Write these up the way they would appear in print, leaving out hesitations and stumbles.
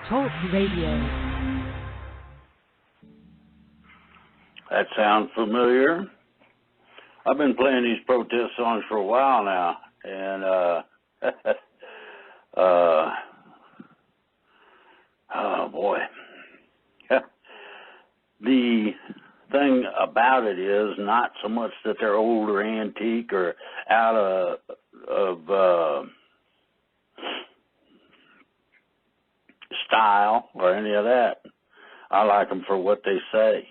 Talk Radio. That sounds familiar. I've been playing these protest songs for a while now, and oh boy. The thing about it is not so much that they're old or antique or out of style or any of that. I like them for what they say.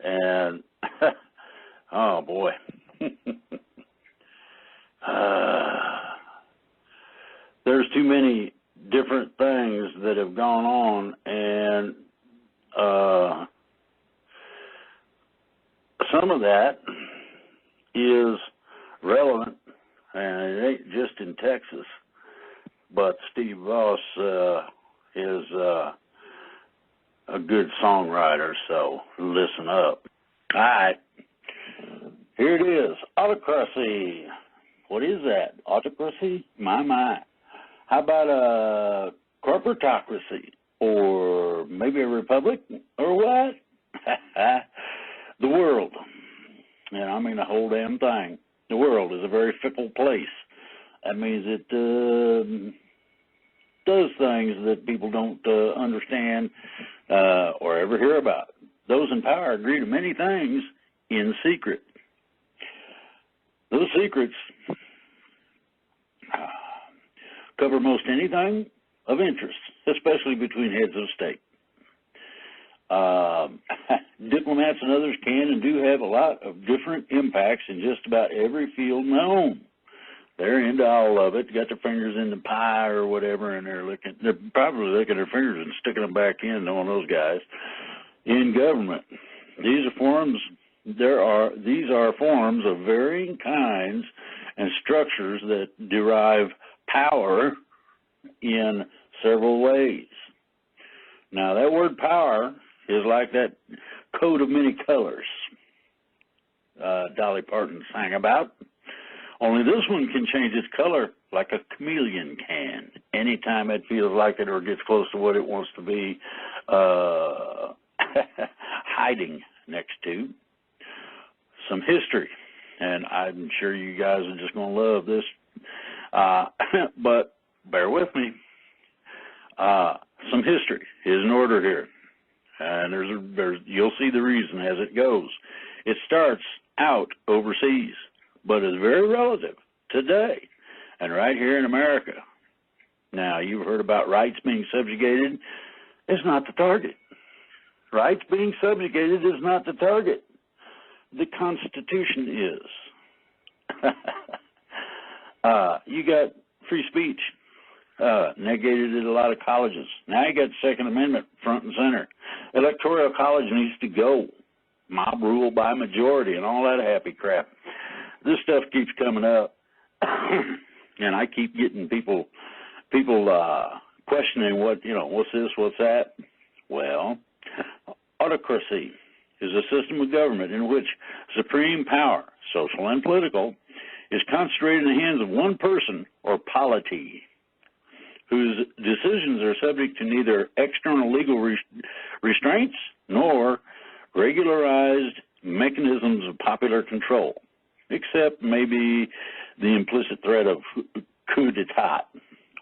And, oh boy. There's too many different things that have gone on, and some of that is relevant, and it ain't just in Texas, but Steve Voss is a good songwriter, so listen up. All right, here it is, autocracy. What is that? Autocracy? My. How about a corporatocracy? Or maybe a republic? Or what? The world. And I mean the whole damn thing. The world is a very fickle place. That means it does things that people don't understand or ever hear about. Those in power agree to many things in secret. Those secrets cover most anything of interest, especially between heads of state. Diplomats and others can and do have a lot of different impacts in just about every field known. They're into all of it, got their fingers in the pie or whatever, and they're probably licking their fingers and sticking them back in, knowing those guys, in government. These are forms of varying kinds and structures that derive power in several ways. Now, that word power is like that coat of many colors Dolly Parton sang about, only this one can change its color like a chameleon can anytime it feels like it or gets close to what it wants to be hiding next to. Some history, and I'm sure you guys are just going to love this, but bear with me. Some history is in order here, and you'll see the reason as it goes. It starts out overseas, but is very relative today and right here in America. Now, you've heard about rights being subjugated. It's not the target. Rights being subjugated is not the target. The Constitution is. You got free speech. Negated at a lot of colleges. Now you got the Second Amendment front and center. Electoral college needs to go. Mob rule by majority and all that happy crap. This stuff keeps coming up, and I keep getting people questioning what's this, what's that. Well, autocracy is a system of government in which supreme power, social and political, is concentrated in the hands of one person or polity, whose decisions are subject to neither external legal restraints nor regularized mechanisms of popular control, except maybe the implicit threat of coup d'etat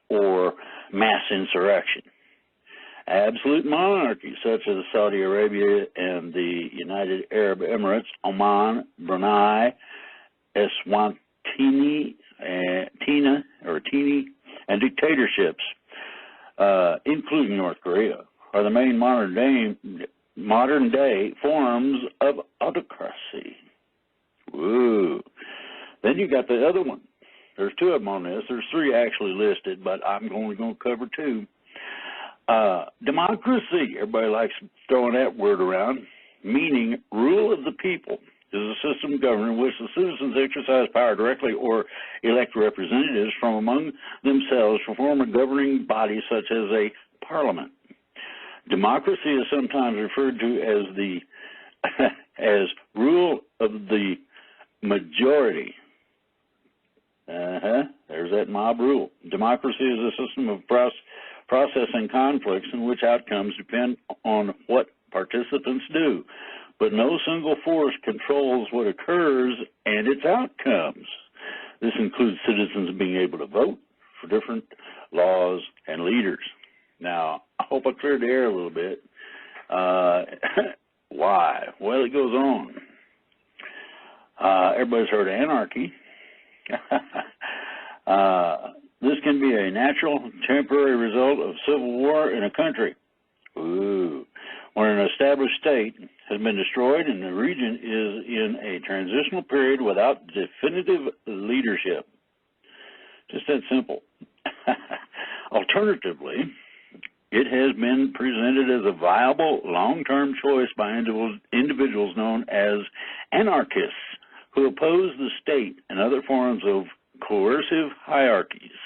or mass insurrection. Absolute monarchies such as Saudi Arabia and the United Arab Emirates, Oman, Brunei, Eswatini, and dictatorships, including North Korea, are the main modern day forms of autocracy. Woo. Then you got the other one. There's two of them on this. There's three actually listed, but I'm only going to cover two. Democracy, everybody likes throwing that word around, meaning rule of the people, is a system of government in which the citizens exercise power directly or elect representatives from among themselves to form a governing body such as a parliament. Democracy is sometimes referred to as the as rule of the majority. There's that mob rule. Democracy is a system of processing conflicts in which outcomes depend on what participants do, but no single force controls what occurs and its outcomes. This includes citizens being able to vote for different laws and leaders. Now, I hope I cleared the air a little bit. Why? Well, it goes on. Everybody's heard of anarchy. This can be a natural, temporary result of civil war in a country. Ooh. When an established state has been destroyed and the region is in a transitional period without definitive leadership. Just that simple. Alternatively, it has been presented as a viable long-term choice by individuals known as anarchists who oppose the state and other forms of coercive hierarchies.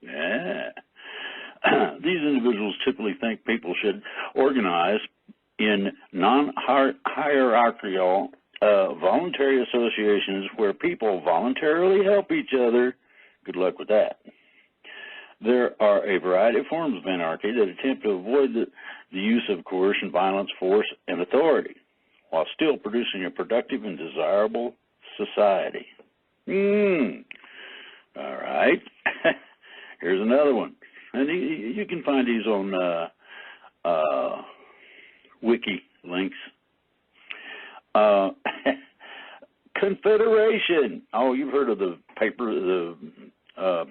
Yeah. These individuals typically think people should organize in non-hierarchical voluntary associations where people voluntarily help each other. Good luck with that. There are a variety of forms of anarchy that attempt to avoid the use of coercion, violence, force, and authority while still producing a productive and desirable society. All right. Here's another one. And you can find these on wiki links. Confederation. Oh, you've heard of the Papers of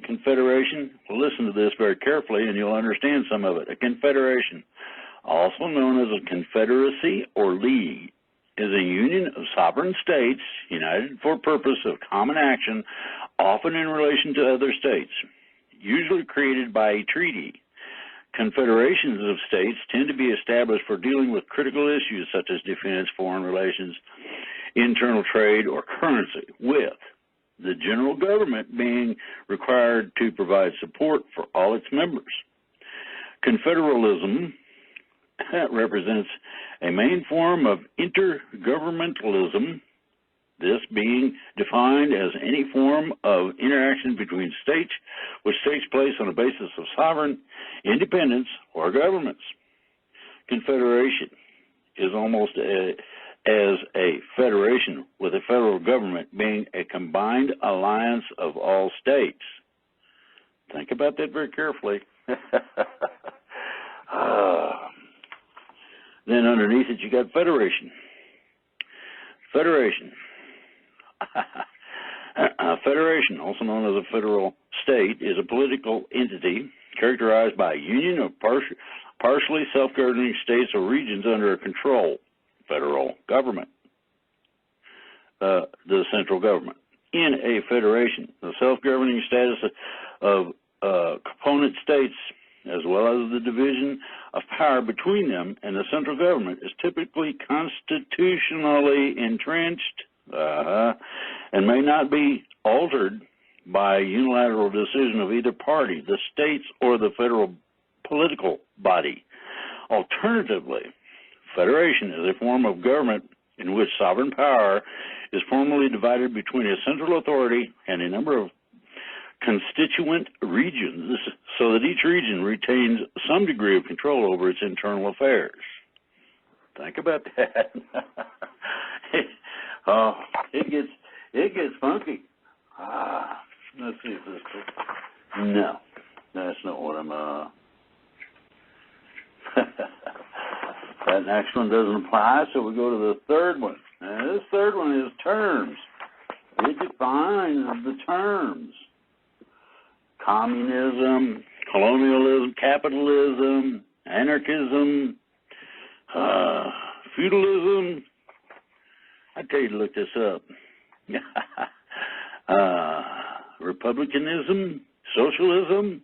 Confederation? Well, listen to this very carefully and you'll understand some of it. A confederation, also known as a confederacy or league, is a union of sovereign states united for purpose of common action, often in relation to other states, usually created by a treaty. Confederations of states tend to be established for dealing with critical issues such as defense, foreign relations, internal trade, or currency, with the general government being required to provide support for all its members. Confederalism represents a main form of intergovernmentalism, this being defined as any form of interaction between states which takes place on a basis of sovereign independence or governments. Confederation is almost as a federation, with a federal government being a combined alliance of all states. Think about that very carefully. Then underneath it you got federation. Federation. Federation, also known as a federal state, is a political entity characterized by a union of partially self-governing states or regions under a control federal government, the central government. In a federation, the self-governing status of component states, as well as the division of power between them and the central government, is typically constitutionally entrenched and may not be altered by unilateral decision of either party, the states or the federal political body. Alternatively, federation is a form of government in which sovereign power is formally divided between a central authority and a number of constituent regions, so that each region retains some degree of control over its internal affairs. Think about that. Oh, it gets funky. Let's see if this. No, that's not what I'm. That next one doesn't apply, so we go to the third one. Now, this third one is terms. It defines the terms. Communism, colonialism, capitalism, anarchism, feudalism. I tell you to look this up. Republicanism, socialism.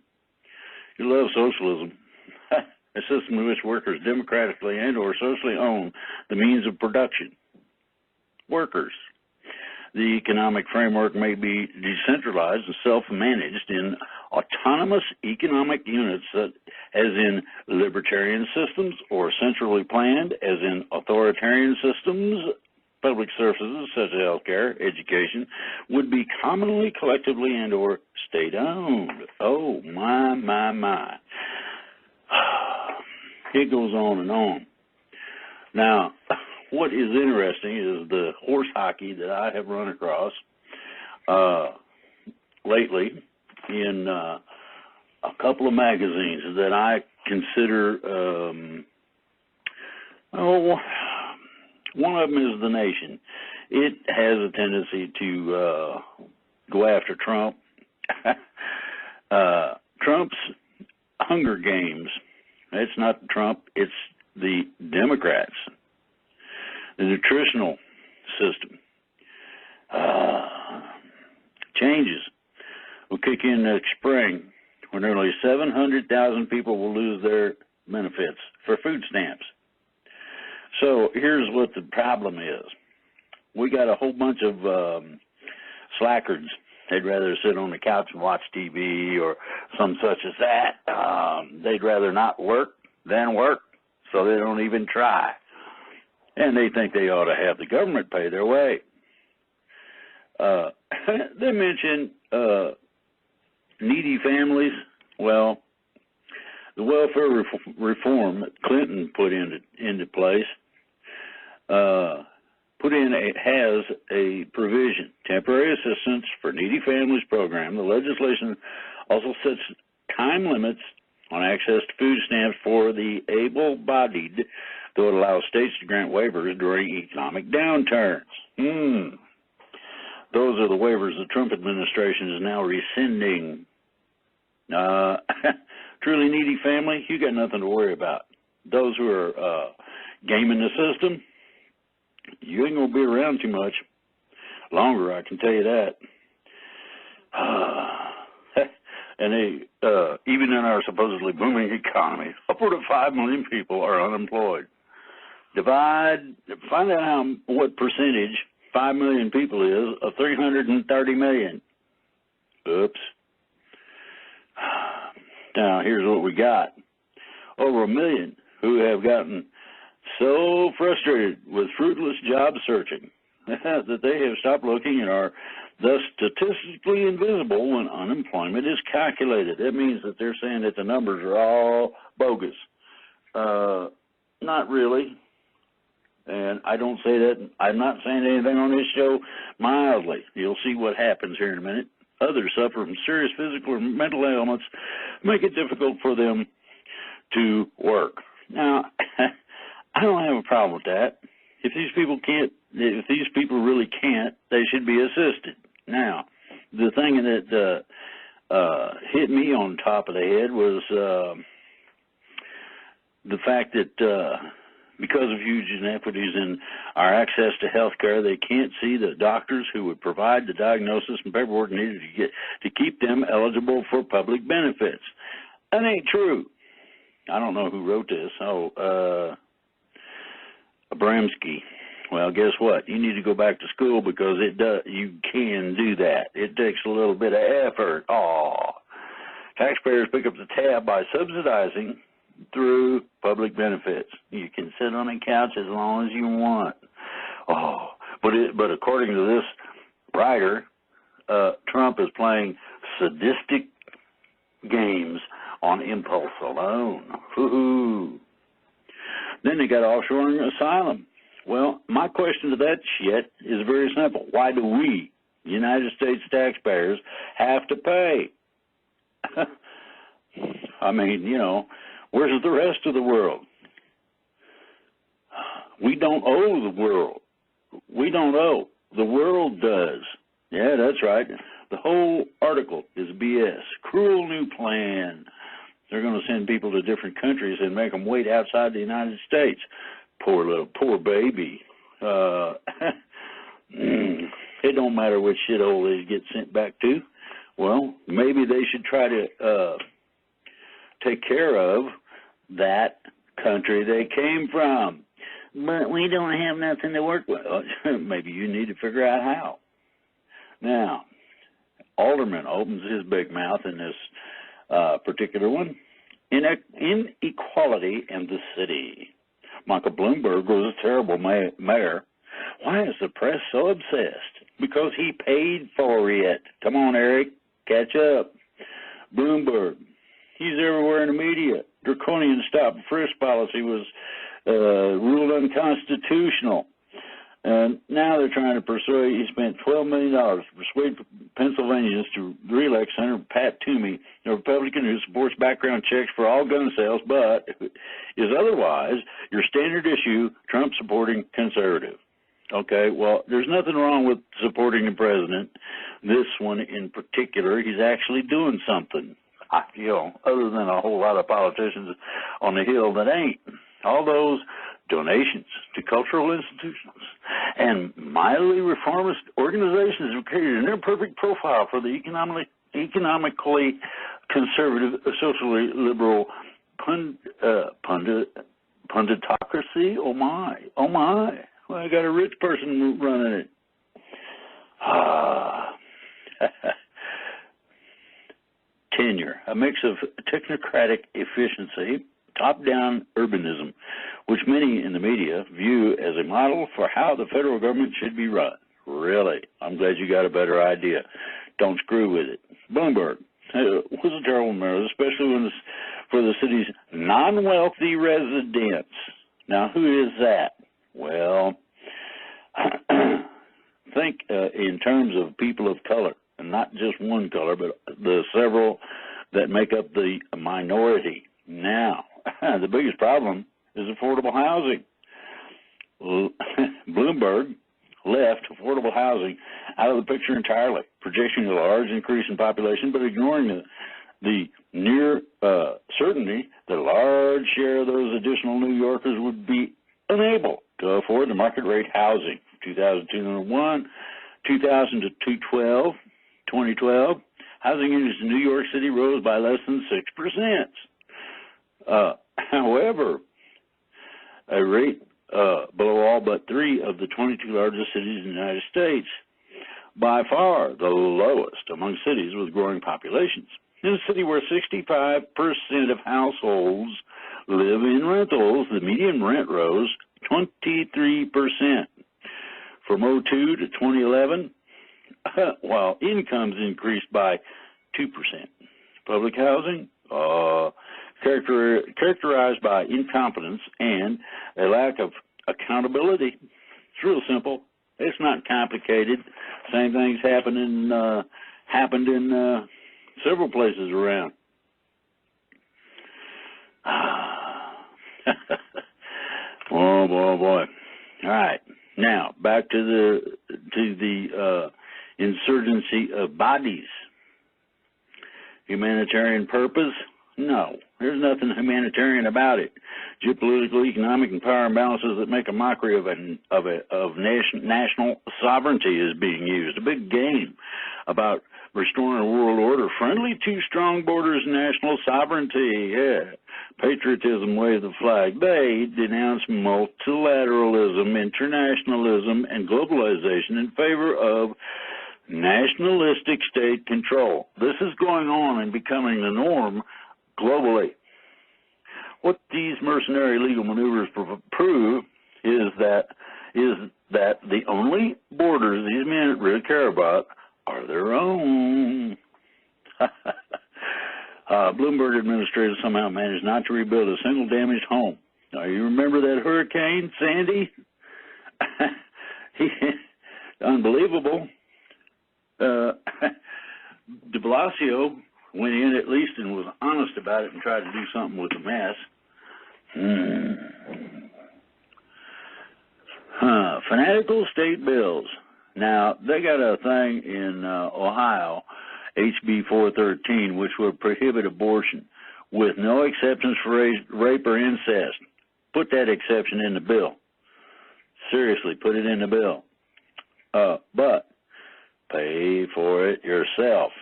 You love socialism. A system in which workers democratically and or socially own the means of production. Workers. The economic framework may be decentralized and self-managed in autonomous economic units, as in libertarian systems, or centrally planned, as in authoritarian systems. Public services such as healthcare, education, would be commonly, collectively, and or state-owned. Oh, my. It goes on and on. Now, what is interesting is the horse hockey that I have run across lately in a couple of magazines that I consider, one of them is The Nation. It has a tendency to go after Trump. Trump's Hunger Games. It's not Trump, it's the Democrats. The nutritional system. Changes will kick in next spring when nearly 700,000 people will lose their benefits for food stamps. So here's what the problem is. We got a whole bunch of slackers. They'd rather sit on the couch and watch TV or some such as that. They'd rather not work than work, so they don't even try. And they think they ought to have the government pay their way. They mention needy families. Well, the welfare reform that Clinton put into place has a provision, temporary assistance for needy families program. The legislation also sets time limits on access to food stamps for the able-bodied, though it allows states to grant waivers during economic downturns. Those are the waivers the Trump administration is now rescinding. Truly needy family, you got nothing to worry about. Those who are gaming the system, you ain't going to be around too much longer, I can tell you that. And even in our supposedly booming economy, upward of 5 million people are unemployed. Find out what percentage 5 million people is of 330 million. Oops. Now, here's what we got. Over 1 million who have gotten so frustrated with fruitless job searching that they have stopped looking and are thus statistically invisible when unemployment is calculated. That means that they're saying that the numbers are all bogus. Not really. And I don't say that. I'm not saying anything on this show mildly. You'll see what happens here in a minute. Others suffer from serious physical or mental ailments, make it difficult for them to work. Now, I don't have a problem with that. If these people really can't, they should be assisted. Now, the thing that hit me on top of the head was the fact that because of huge inequities in our access to health care, they can't see the doctors who would provide the diagnosis and paperwork needed to keep them eligible for public benefits. That ain't true. I don't know who wrote this. Abramsky. Well, guess what? You need to go back to school because you can do that. It takes a little bit of effort. Taxpayers pick up the tab by subsidizing through public benefits. You can sit on a couch as long as you want. But according to this writer, Trump is playing sadistic games on impulse alone. Hoo-hoo. Then they got offshoring asylum. Well, my question to that shit is very simple. Why do we, United States taxpayers, have to pay? I mean, where's the rest of the world? We don't owe the world. We don't owe. The world does. Yeah, that's right. The whole article is BS. Cruel new plan. They're going to send people to different countries and make them wait outside the United States. Poor baby. It don't matter which shithole they get sent back to. Well, maybe they should try to take care of that country they came from. But we don't have nothing to work with. Maybe you need to figure out how. Now, Alderman opens his big mouth in this particular one. Inequality in the city. Michael Bloomberg was a terrible mayor. Why is the press so obsessed? Because he paid for it. Come on, Eric, catch up. Bloomberg, he's everywhere in the media. draconian stop-and-frisk policy was ruled unconstitutional. And now they're trying to persuade, he spent $12 million to persuade Pennsylvanians to re-elect Senator Pat Toomey, a Republican who supports background checks for all gun sales, but is otherwise your standard issue Trump-supporting conservative. Okay, well, there's nothing wrong with supporting the president. This one in particular, he's actually doing something, other than a whole lot of politicians on the Hill that ain't. All those donations to cultural institutions and mildly reformist organizations have created an imperfect profile for the economically conservative, socially liberal punditocracy. Oh my. Well, I got a rich person running it. Tenure, a mix of technocratic efficiency, top-down urbanism, which many in the media view as a model for how the federal government should be run. Really? I'm glad you got a better idea. Don't screw with it. Bloomberg was a terrible mayor, especially for the city's non-wealthy residents. Now, who is that? Well, think in terms of people of color, and not just one color, but the several that make up the minority. Now, the biggest problem is affordable housing. Bloomberg left affordable housing out of the picture entirely, projecting a large increase in population, but ignoring the near certainty that a large share of those additional New Yorkers would be unable to afford the market rate housing. 2001, 2000 to 2012, housing units in New York City rose by less than 6%. However, a rate below all but 3 of the 22 largest cities in the United States, by far the lowest among cities with growing populations. In a city where 65% of households live in rentals, the median rent rose 23% from 2002 to 2011, while incomes increased by 2%. Public housing, characterized by incompetence and a lack of accountability. It's real simple. It's not complicated. Same things happened in several places around. Oh boy. All right. Now back to the insurgency of bodies. Humanitarian purpose? No, there's nothing humanitarian about it. Geopolitical, economic, and power imbalances that make a mockery of national sovereignty is being used. A big game about restoring a world order friendly to strong borders and national sovereignty. Yeah. Patriotism, wave the flag. They denounce multilateralism, internationalism, and globalization in favor of nationalistic state control. This is going on and becoming the norm globally. What these mercenary legal maneuvers prove is that the only borders these men really care about are their own. Bloomberg administrators somehow managed not to rebuild a single damaged home. Now, you remember that Hurricane Sandy? Unbelievable. De Blasio went in at least and was honest about it and tried to do something with the mess. Fanatical state bills. Now, they got a thing in Ohio, HB 413, which would prohibit abortion with no exceptions for rape or incest. Put that exception in the bill. Seriously, put it in the bill. But pay for it yourself.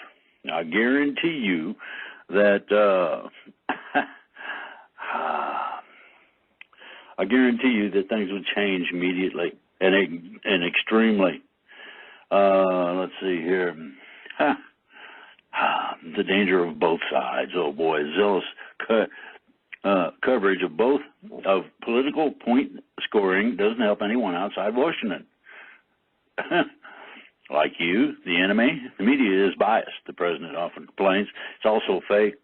I guarantee you that things would change immediately and extremely. Let's see here. The danger of both sides. Oh boy, zealous coverage of both of political point scoring doesn't help anyone outside Washington. Like you, the enemy, the media is biased. The president often complains. It's also fake.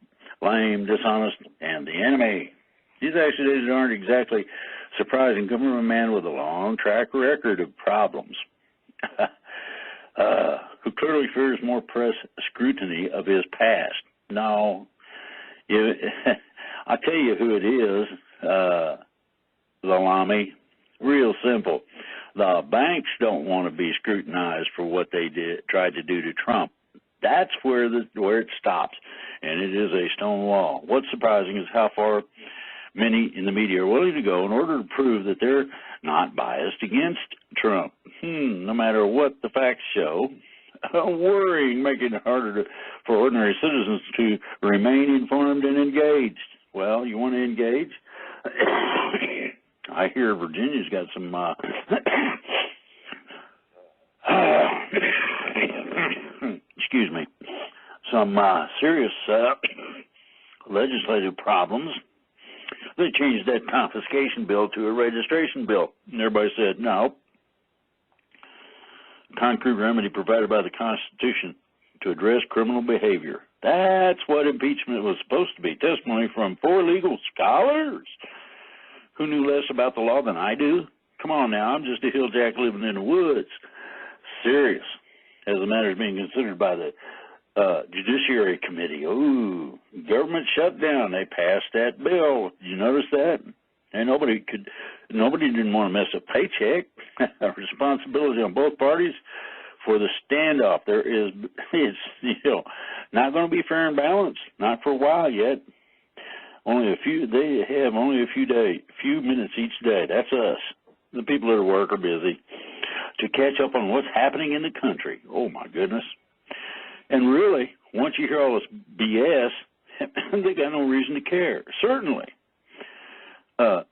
lame, dishonest, and the enemy. These accusations aren't exactly surprising, coming from a man with a long track record of problems, who clearly fears more press scrutiny of his past. No, I'll tell you who it is, Lalami. Real simple. The banks don't want to be scrutinized for what they tried to do to Trump. That's where it stops, and it is a stone wall. What's surprising is how far many in the media are willing to go in order to prove that they're not biased against Trump. No matter what the facts show, worrying, making it harder for ordinary citizens to remain informed and engaged. Well, you want to engage? I hear Virginia's got some excuse me, some serious legislative problems. They changed that confiscation bill to a registration bill. And everybody said, no. Concrete remedy provided by the Constitution to address criminal behavior. That's what impeachment was supposed to be. Testimony from 4 legal scholars who knew less about the law than I do. Come on now, I'm just a hill jack living in the woods. Serious, as the matter is being considered by the Judiciary Committee. Ooh, government shutdown. They passed that bill. Did you notice that? And nobody didn't want to mess a paycheck. A responsibility on both parties for the standoff. It's not going to be fair and balanced. Not for a while yet. They have only a few minutes each day. That's us. The people at work are busy to catch up on what's happening in the country. Oh my goodness. And really, once you hear all this BS, they got no reason to care. Certainly,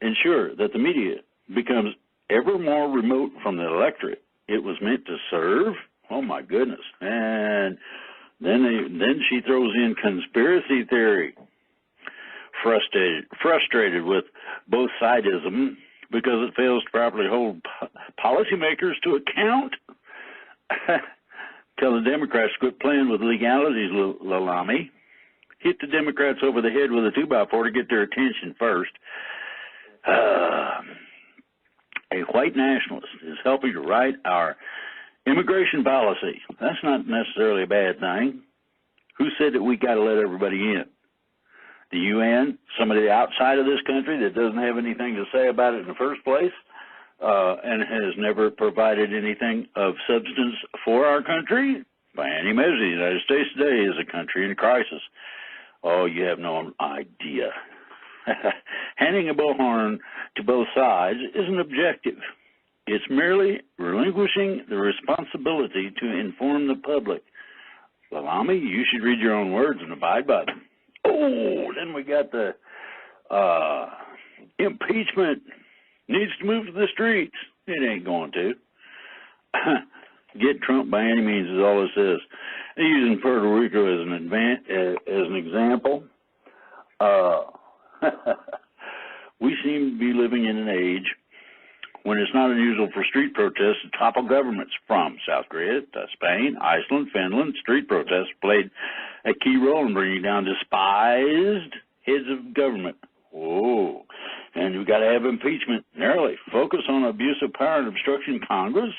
ensure that the media becomes ever more remote from the electorate it was meant to serve. Oh my goodness! And then she throws in conspiracy theory. Frustrated with both sidism because it fails to properly hold policymakers to account. Tell the Democrats to quit playing with legalities, Lalami. Hit the Democrats over the head with a 2x4 to get their attention first. A white nationalist is helping to write our immigration policy. That's not necessarily a bad thing. Who said that we got to let everybody in? The UN? Somebody outside of this country that doesn't have anything to say about it in the first place? And has never provided anything of substance for our country? By any measure, the United States today is a country in crisis. Oh, you have no idea. Handing a bullhorn to both sides isn't objective. It's merely relinquishing the responsibility to inform the public. Lalami, you should read your own words and abide by them. Oh, then we got the impeachment. Needs to move to the streets. It ain't going to. Get Trump by any means is all it says. Using Puerto Rico as an example, we seem to be living in an age when it's not unusual for street protests to topple governments. From South Korea to Spain, Iceland, Finland, street protests played a key role in bringing down despised heads of government. Oh, and we've got to have impeachment. Narrowly focus on abuse of power and obstruction in Congress.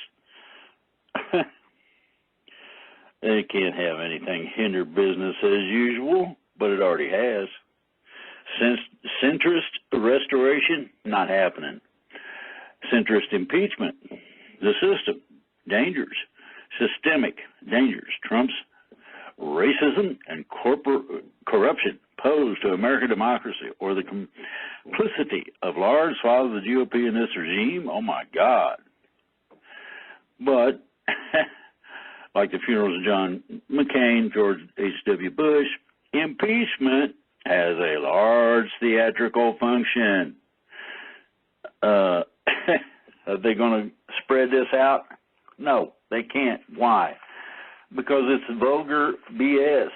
They can't have anything hinder business as usual, but it already has. Centrist restoration, not happening. Centrist impeachment, the system, dangers. Systemic dangers. Trump's racism and corporate corruption pose to American democracy, or the complicity of large swaths of the GOP in this regime. Oh my God. But like the funerals of John McCain, George H.W. Bush, impeachment has a large theatrical function. Are they going to spread this out? No, they can't. Why? Because it's vulgar BS,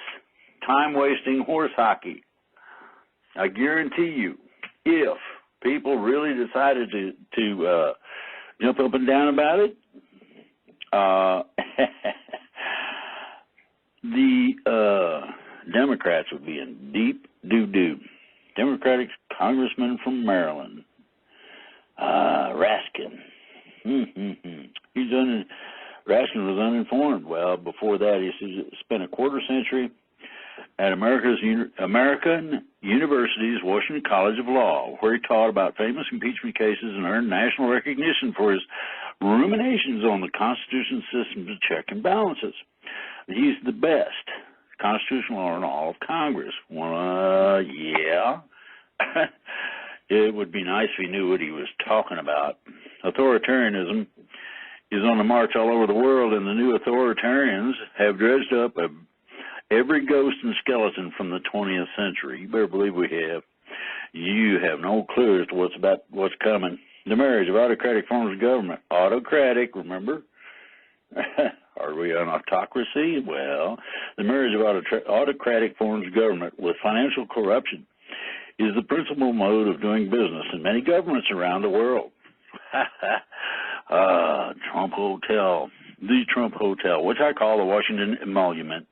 time-wasting horse hockey. I guarantee you, if people really decided to jump up and down about it, Democrats would be in deep doo-doo. Democratic congressman from Maryland, Raskin. Raskin was uninformed. Well, before that, he spent a quarter century at American University's Washington College of Law, where he taught about famous impeachment cases and earned national recognition for his ruminations on the Constitution's systems of check and balances. He's the best constitutional lawyer in all of Congress. Well, yeah. It would be nice if he knew what he was talking about. Authoritarianism is on the march all over the world, and the new authoritarians have dredged up every ghost and skeleton from the 20th century. You better believe we have. You have no clue as to what's coming. The marriage of autocratic forms of government. Autocratic, remember? Are we an autocracy? Well, the marriage of autocratic forms of government with financial corruption is the principal mode of doing business in many governments around the world. Trump Hotel, the Trump Hotel, which I call the Washington Emolument,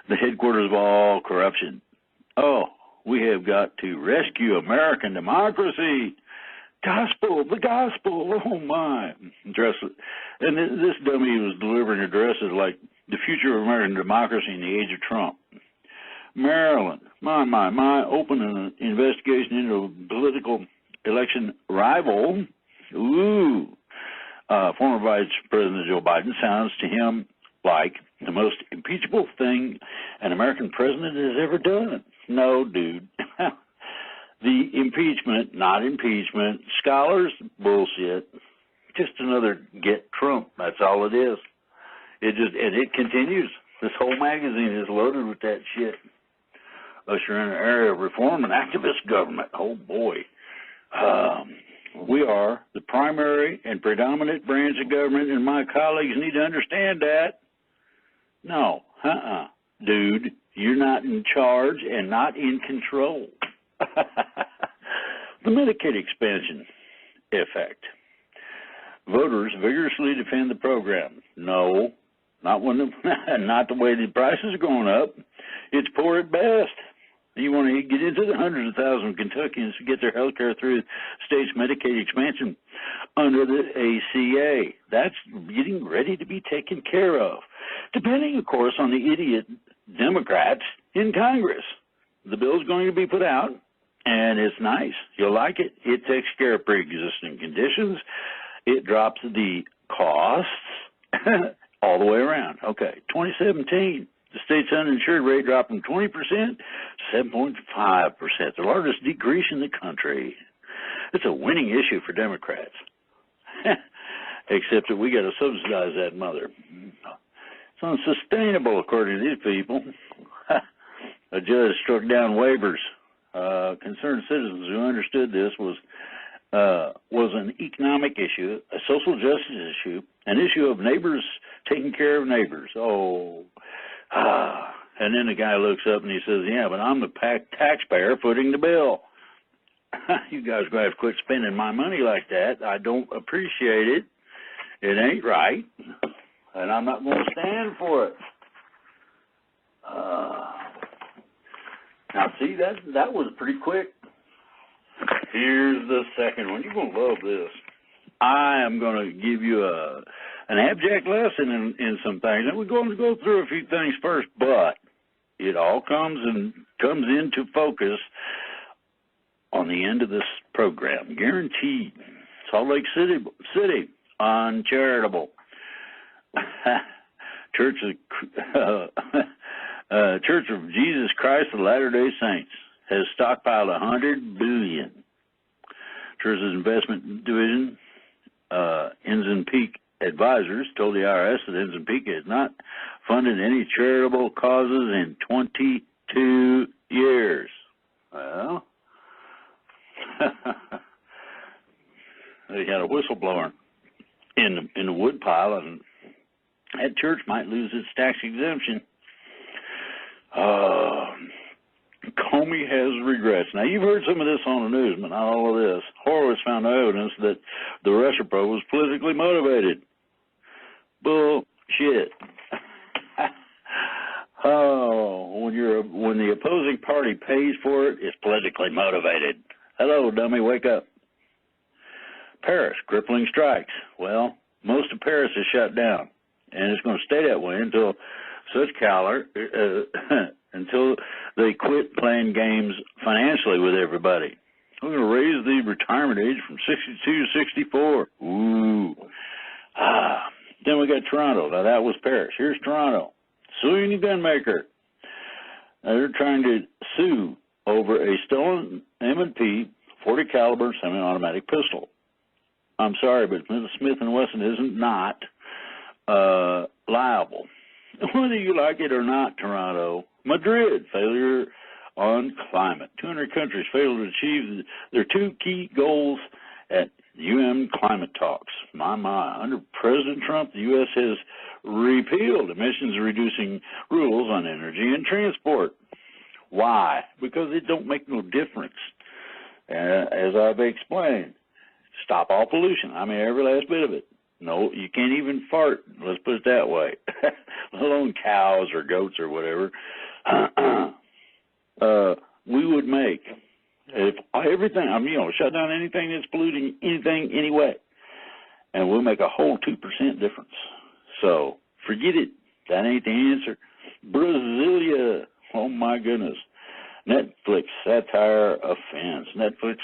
the headquarters of all corruption. Oh, we have got to rescue American democracy. Gospel, the gospel, oh my. And this dummy was delivering addresses like the future of American democracy in the age of Trump. Maryland, my, open an investigation into a political election rival. Former Vice President Joe Biden sounds to him like the most impeachable thing an American president has ever done. No, dude. The impeachment, not impeachment, scholars, bullshit. Just another get Trump. That's all it is. It continues. This whole magazine is loaded with that shit. Usher in an area of reform and activist government. Oh boy. We are the primary and predominant branch of government, and my colleagues need to understand that. No, dude, you're not in charge and not in control. The Medicaid expansion effect. Voters vigorously defend the program. No, not not the way the prices are going up. It's poor at best. You want to get into the hundreds of thousands of Kentuckians who get their health care through the state's Medicaid expansion under the ACA. That's getting ready to be taken care of, depending, of course, on the idiot Democrats in Congress. The bill's going to be put out, and it's nice. You'll like it. It takes care of pre-existing conditions. It drops the costs all the way around. Okay, 2017. The state's uninsured rate dropped from 20% to 7.5%, the largest decrease in the country. It's a winning issue for Democrats, except that we got to subsidize that mother. It's unsustainable, according to these people. A judge struck down waivers. Concerned citizens who understood this was an economic issue, a social justice issue, an issue of neighbors taking care of neighbors. And then the guy looks up and he says, yeah, but I'm the taxpayer footing the bill. You guys are going to have to quit spending my money like that. I don't appreciate it. It ain't right. And I'm not going to stand for it. Now, see, that was pretty quick. Here's the second one. You're going to love this. I am going to give you an abject lesson in some things, and we're going to go through a few things first, but it all comes into focus on the end of this program, guaranteed. Salt Lake City, uncharitable. Church of Jesus Christ of Latter-day Saints has stockpiled $100 billion. Church's investment division, Ensign Peak Advisors, told the IRS that Ensign Peak has not funded any charitable causes in 22 years. Well, they had a whistleblower in the woodpile, and that church might lose its tax exemption. Comey has regrets. Now, you've heard some of this on the news, but not all of this. Horowitz found no evidence that the Russia probe was politically motivated. Bullshit. Oh, when the opposing party pays for it, it's politically motivated. Hello, dummy, wake up. Paris, crippling strikes. Well, most of Paris is shut down, and it's going to stay that way until until they quit playing games financially with everybody. We're going to raise the retirement age from 62 to 64. Ooh. Then we got Toronto. Now, that was Paris. Here's Toronto. Suing the gunmaker. Now, they're trying to sue over a stolen M&P 40 caliber semi-automatic pistol. I'm sorry, but Smith & Wesson isn't not liable. Whether you like it or not, Toronto. Madrid, failure on climate. 200 countries failed to achieve their two key goals at UN climate talks. Under President Trump, the U.S. has repealed emissions-reducing rules on energy and transport. Why? Because it don't make no difference. As I've explained, stop all pollution. I mean, every last bit of it. No, you can't even fart, let's put it that way, let alone cows or goats or whatever. We would make, if everything, shut down anything that's polluting anything anyway, and we'll make a whole 2% difference. So, forget it. That ain't the answer. Brasilia, oh my goodness. Netflix satire offense. Netflix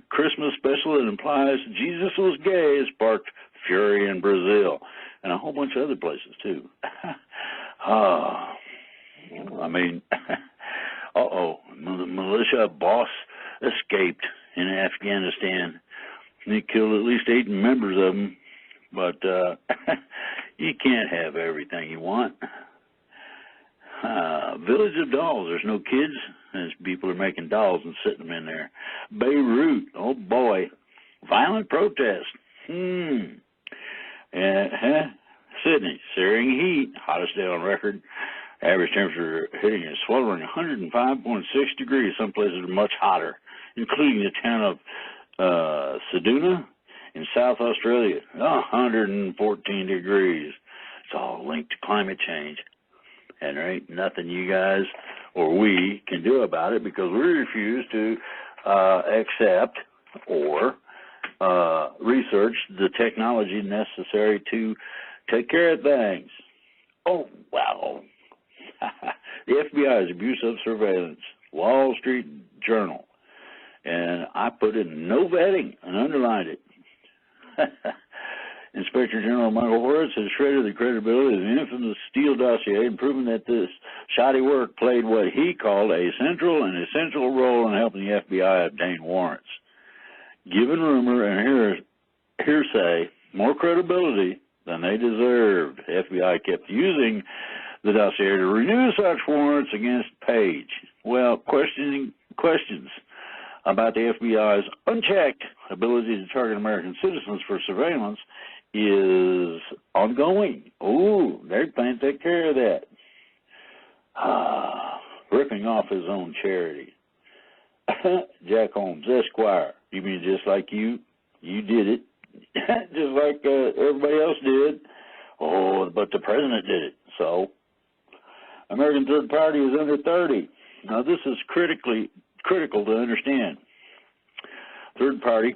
Christmas special that implies Jesus was gay has sparked fury in Brazil and a whole bunch of other places too. The militia boss escaped in Afghanistan. He killed at least 8 members of them, but you can't have everything you want. Village of dolls. There's no kids, as people are making dolls and sitting them in there. Beirut. Oh boy, violent protest. Sydney, searing heat, hottest day on record. Average temperature hitting a sweltering 105.6 degrees. Some places are much hotter, including the town of Soooooo in South Australia, 114 degrees. It's all linked to climate change. And there ain't nothing you guys or we can do about it because we refuse to accept or research the technology necessary to take care of things. Oh, wow. The FBI's abuse of surveillance, Wall Street Journal. And I put in no vetting and underlined it. Inspector General Michael Horace has shredded the credibility of the infamous Steele dossier and proven that this shoddy work played what he called a central and essential role in helping the FBI obtain warrants. Given rumor and hearsay more credibility than they deserved, the FBI kept using the dossier to renew such warrants against Page. Well, questions about the FBI's unchecked ability to target American citizens for surveillance is ongoing. Oh, they're planning to take care of that. Ripping off his own charity. Jack Holmes, Esquire. You mean just like you did it, just like everybody else did. Oh, but the president did it. So, American third party is under 30. Now, this is critical to understand. Third party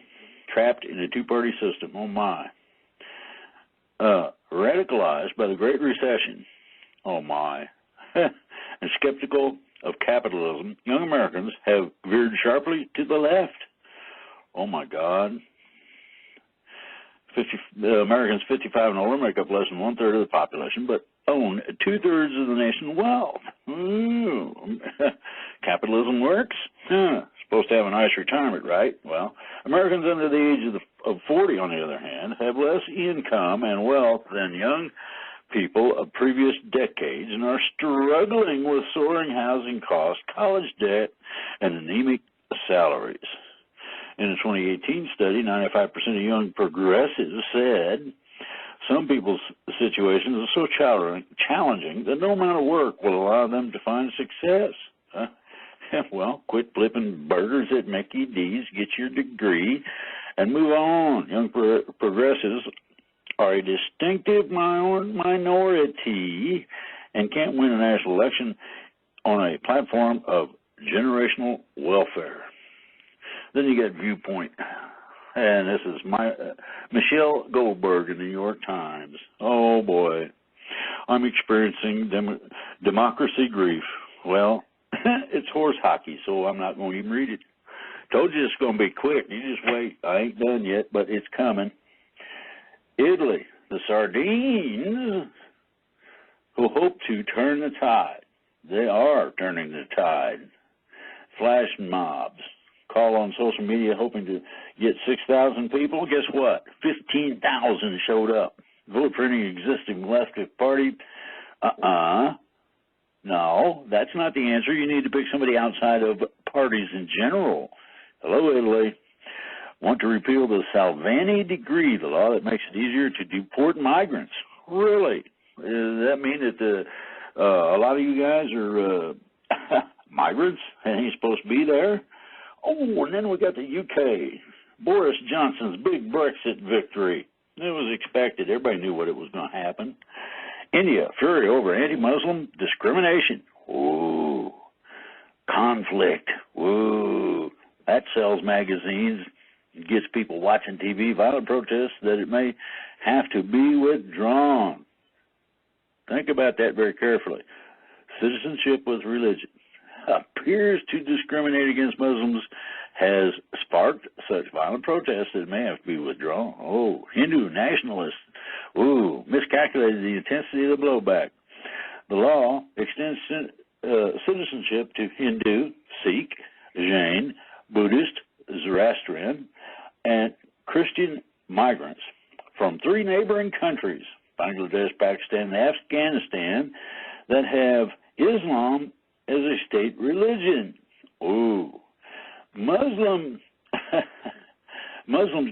trapped in a two-party system. Oh my. Radicalized by the Great Recession. Oh my. And skeptical of capitalism, young Americans have veered sharply to the left. Oh my God. Americans 55 and older make up less than 1/3 of the population, but own 2/3 of the nation's wealth. Ooh. Capitalism works? Supposed to have a nice retirement, right? Well, Americans under the age of 40, on the other hand, have less income and wealth than young people of previous decades and are struggling with soaring housing costs, college debt, and anemic salaries. In a 2018 study, 95% of young progressives said some people's situations are so challenging that no amount of work will allow them to find success. Well, quit flipping burgers at Mickey D's, get your degree, and move on. Young progressives are a distinctive minority and can't win a national election on a platform of generational welfare. Then you got Viewpoint, and this is Michelle Goldberg in the New York Times. Oh boy, I'm experiencing democracy grief. Well, it's horse hockey, so I'm not going to even read it. Told you it's going to be quick. You just wait. I ain't done yet, but it's coming. Italy, the sardines who hope to turn the tide. They are turning the tide. Flash mobs. Call on social media hoping to get 6,000 people. Guess what? 15,000 showed up. Vote for any existing leftist party. No, that's not the answer. You need to pick somebody outside of parties in general. Hello, Italy. Want to repeal the Salvini decree, the law that makes it easier to deport migrants. Really? Does that mean that a lot of you guys are migrants and ain't supposed to be there? Oh, and then we got the UK. Boris Johnson's big Brexit victory. It was expected. Everybody knew what it was going to happen. India, fury over anti-Muslim discrimination. Ooh. Conflict. Ooh. That sells magazines. It gets people watching TV, violent protests, that it may have to be withdrawn. Think about that very carefully. Citizenship with religion appears to discriminate against Muslims has sparked such violent protests that it may have to be withdrawn. Oh, Hindu nationalists, ooh, miscalculated the intensity of the blowback. The law extends citizenship to Hindu, Sikh, Jain, Buddhist, Zoroastrian, and Christian migrants from 3 neighboring countries, Bangladesh, Pakistan, and Afghanistan, that have Islam as a state religion. Ooh. Muslims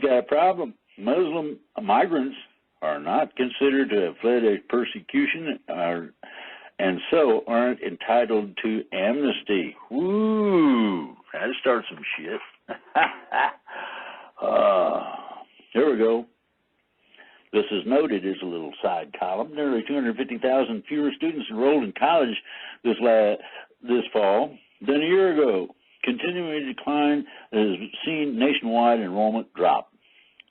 got a problem. Muslim migrants are not considered to have fled a persecution and so aren't entitled to amnesty. Woo! That starts some shit. Here we go. This is noted as a little side column. Nearly 250,000 fewer students enrolled in college this fall than a year ago. Continuing decline has seen nationwide enrollment drop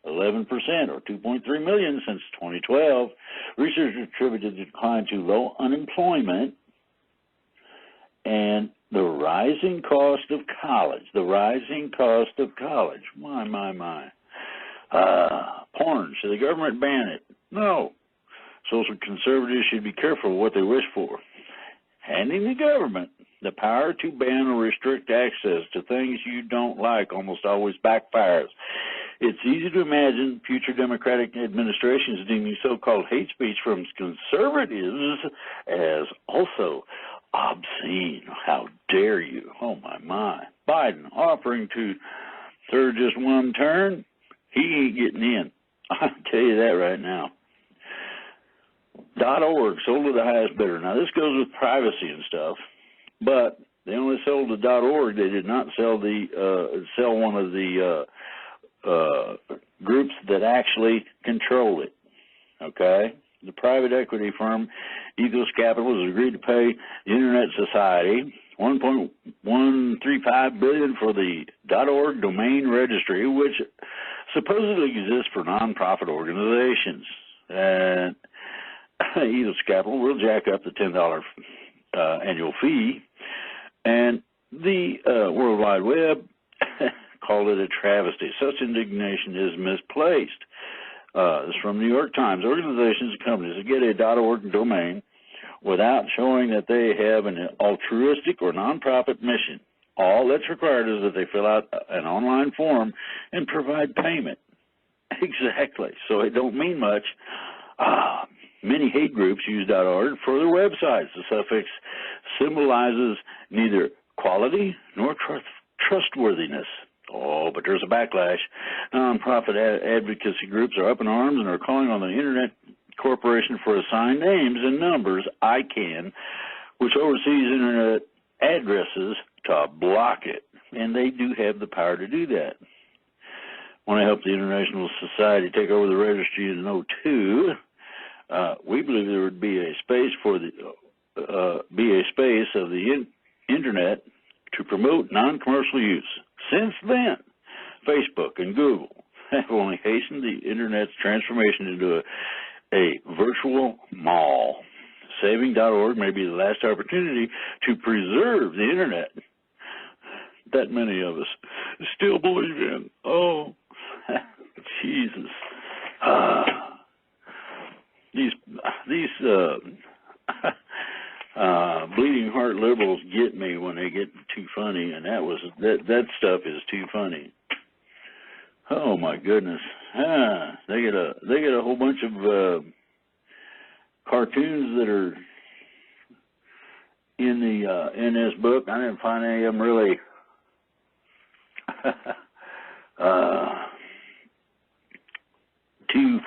11%, or 2.3 million since 2012. Research attributed the decline to low unemployment and the rising cost of college. The rising cost of college. My. Porn. Should the government ban it? No. Social conservatives should be careful what they wish for. Handing the government the power to ban or restrict access to things you don't like almost always backfires. It's easy to imagine future Democratic administrations deeming so-called hate speech from conservatives as also obscene. How dare you? Oh, my. Biden offering to serve just one term. He ain't getting in. I'll tell you that right now. .org sold to the highest bidder. Now, this goes with privacy and stuff, but they only sold to .org. They did not sell one of the groups that actually control it. Okay? The private equity firm Ethos Capital has agreed to pay the Internet Society $1.135 billion for the .org domain registry, which supposedly exists for nonprofit organizations. And Ethos Capital will jack up the $10 annual fee, and the World Wide Web called it a travesty. Such indignation is misplaced. This is from the New York Times. Organizations and companies that get a .org domain without showing that they have an altruistic or nonprofit mission. All that's required is that they fill out an online form and provide payment. Exactly. So it don't mean much. Many hate groups use .org for their websites. The suffix symbolizes neither quality nor trustworthiness. Oh, but there's a backlash. Nonprofit advocacy groups are up in arms and are calling on the Internet Corporation for Assigned Names and Numbers, ICANN, which oversees Internet addresses, to block it. And they do have the power to do that. Want to help the International Society take over the registry in 2002. We believe there would be a space for the be a space of the internet to promote non-commercial use. Since then, Facebook and Google have only hastened the internet's transformation into a virtual mall. Saving.org may be the last opportunity to preserve the internet that many of us still believe in. Oh, Jesus. These bleeding heart liberals get me when they get too funny, and that stuff is too funny. Oh my goodness. They get a whole bunch of cartoons that are in this book. I didn't find any of them really too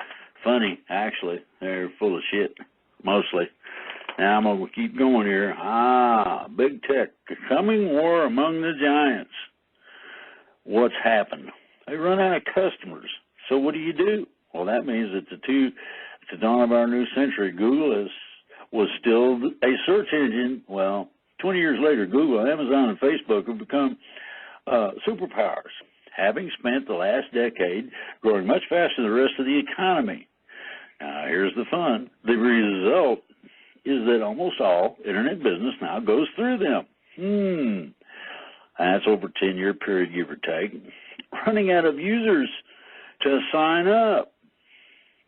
funny, actually. They're full of shit, mostly. Now I'm going to keep going here. Big tech, coming war among the giants. What's happened? They run out of customers. So what do? Well, that means that at the dawn of our new century, Google was still a search engine. Well, 20 years later, Google, Amazon, and Facebook have become superpowers, having spent the last decade growing much faster than the rest of the economy. Now, here's the fun. The result is that almost all internet business now goes through them. That's over a 10-year period, give or take. Running out of users to sign up.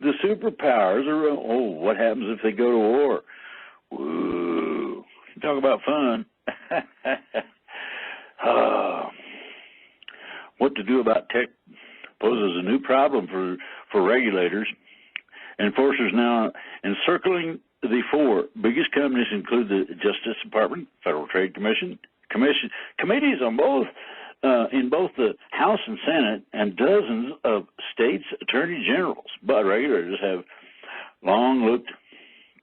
The superpowers are, what happens if they go to war? Woo. Talk about fun. What to do about tech poses a new problem for regulators. Enforcers now encircling the four biggest companies include the Justice Department, Federal Trade Commission, committees on in both the House and Senate, and dozens of states' attorney generals. But regulators have long looked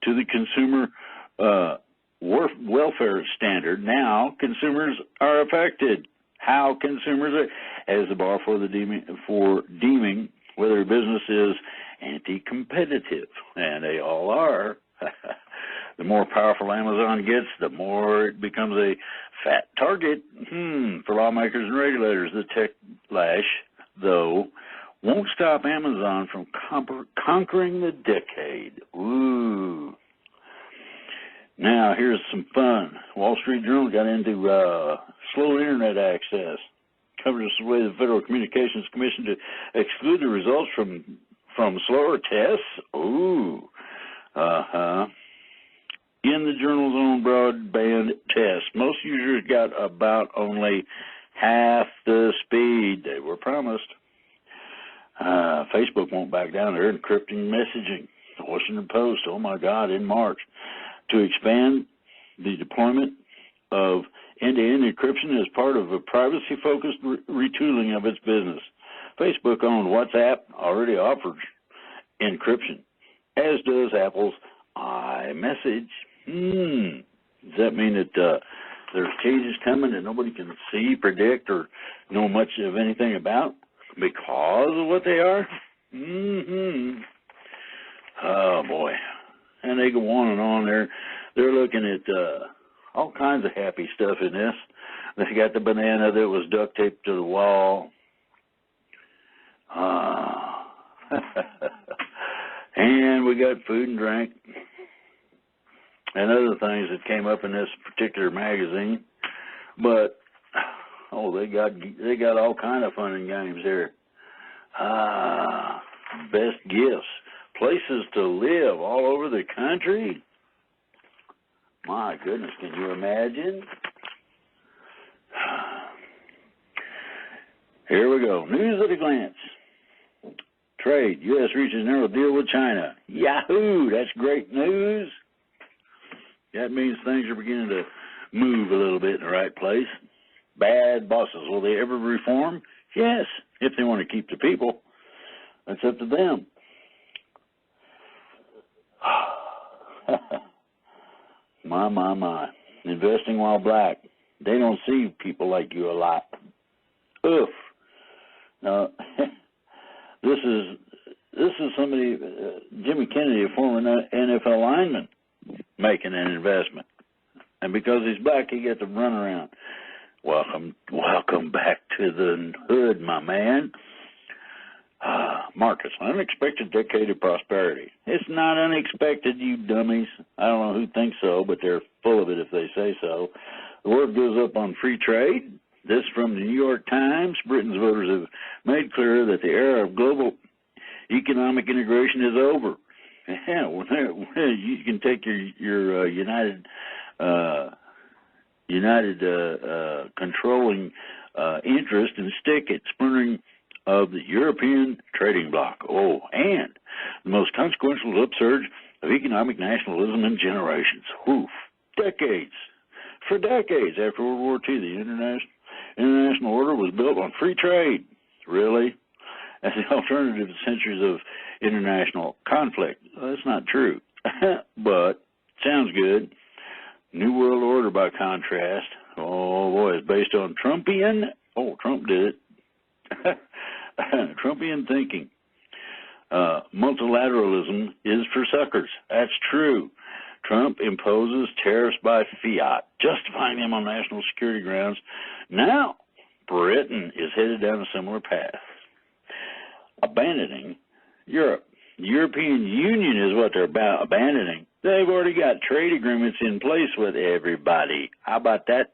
to the consumer welfare standard. Now consumers are affected. How consumers are as the bar for deeming whether a business is anti-competitive, and they all are. The more powerful Amazon gets, the more it becomes a fat target for lawmakers and regulators. The tech lash, though, won't stop Amazon from conquering the decade. Ooh. Now, here's some fun. Wall Street Journal got into slow internet access. Covers the way the Federal Communications Commission to exclude the results from slower tests. Ooh. In the journal's own broadband test, most users got about only half the speed they were promised. Facebook won't back down. They're encrypting messaging. The Washington Post, oh my God, in March, to expand the deployment of end-to-end encryption as part of a privacy-focused retooling of its business. Facebook-owned WhatsApp already offers encryption, as does Apple's iMessage. Does that mean that there's changes coming that nobody can see, predict, or know much of anything about because of what they are? Oh, boy. And they go on and on. They're looking at all kinds of happy stuff in this. They got the banana that was duct taped to the wall. And we got food and drink and other things that came up in this particular magazine. But they got all kind of fun and games here. Best gifts, places to live all over the country. My goodness, can you imagine? Here we go. News at a glance. Trade. U.S. reaches narrow deal with China. Yahoo! That's great news. That means things are beginning to move a little bit in the right place. Bad bosses. Will they ever reform? Yes, if they want to keep the people. That's up to them. My. Investing while black. They don't see people like you a lot. Oof. Now, this is somebody, Jimmy Kennedy, a former NFL lineman, making an investment. And because he's black, he gets to run around. Welcome back to the hood, my man. Marcus, unexpected decade of prosperity. It's not unexpected, you dummies. I don't know who thinks so, but they're full of it if they say so. The word goes up on free trade. This from the New York Times. Britain's voters have made clear that the era of global economic integration is over. Yeah, well, you can take your United controlling interest and stick it, spurning of the European trading bloc. Oh, and the most consequential upsurge of economic nationalism in generations. Oof, decades. For decades after World War II, the international order was built on free trade. Really? As the alternative to centuries of international conflict. Well, that's not true, but sounds good. New World Order, by contrast, oh boy, is based on Trumpian, Trump did it, Trumpian thinking. Multilateralism is for suckers. That's true. Trump imposes tariffs by fiat, justifying them on national security grounds. Now, Britain is headed down a similar path, abandoning Europe. The European Union is what they're abandoning. They've already got trade agreements in place with everybody. How about that?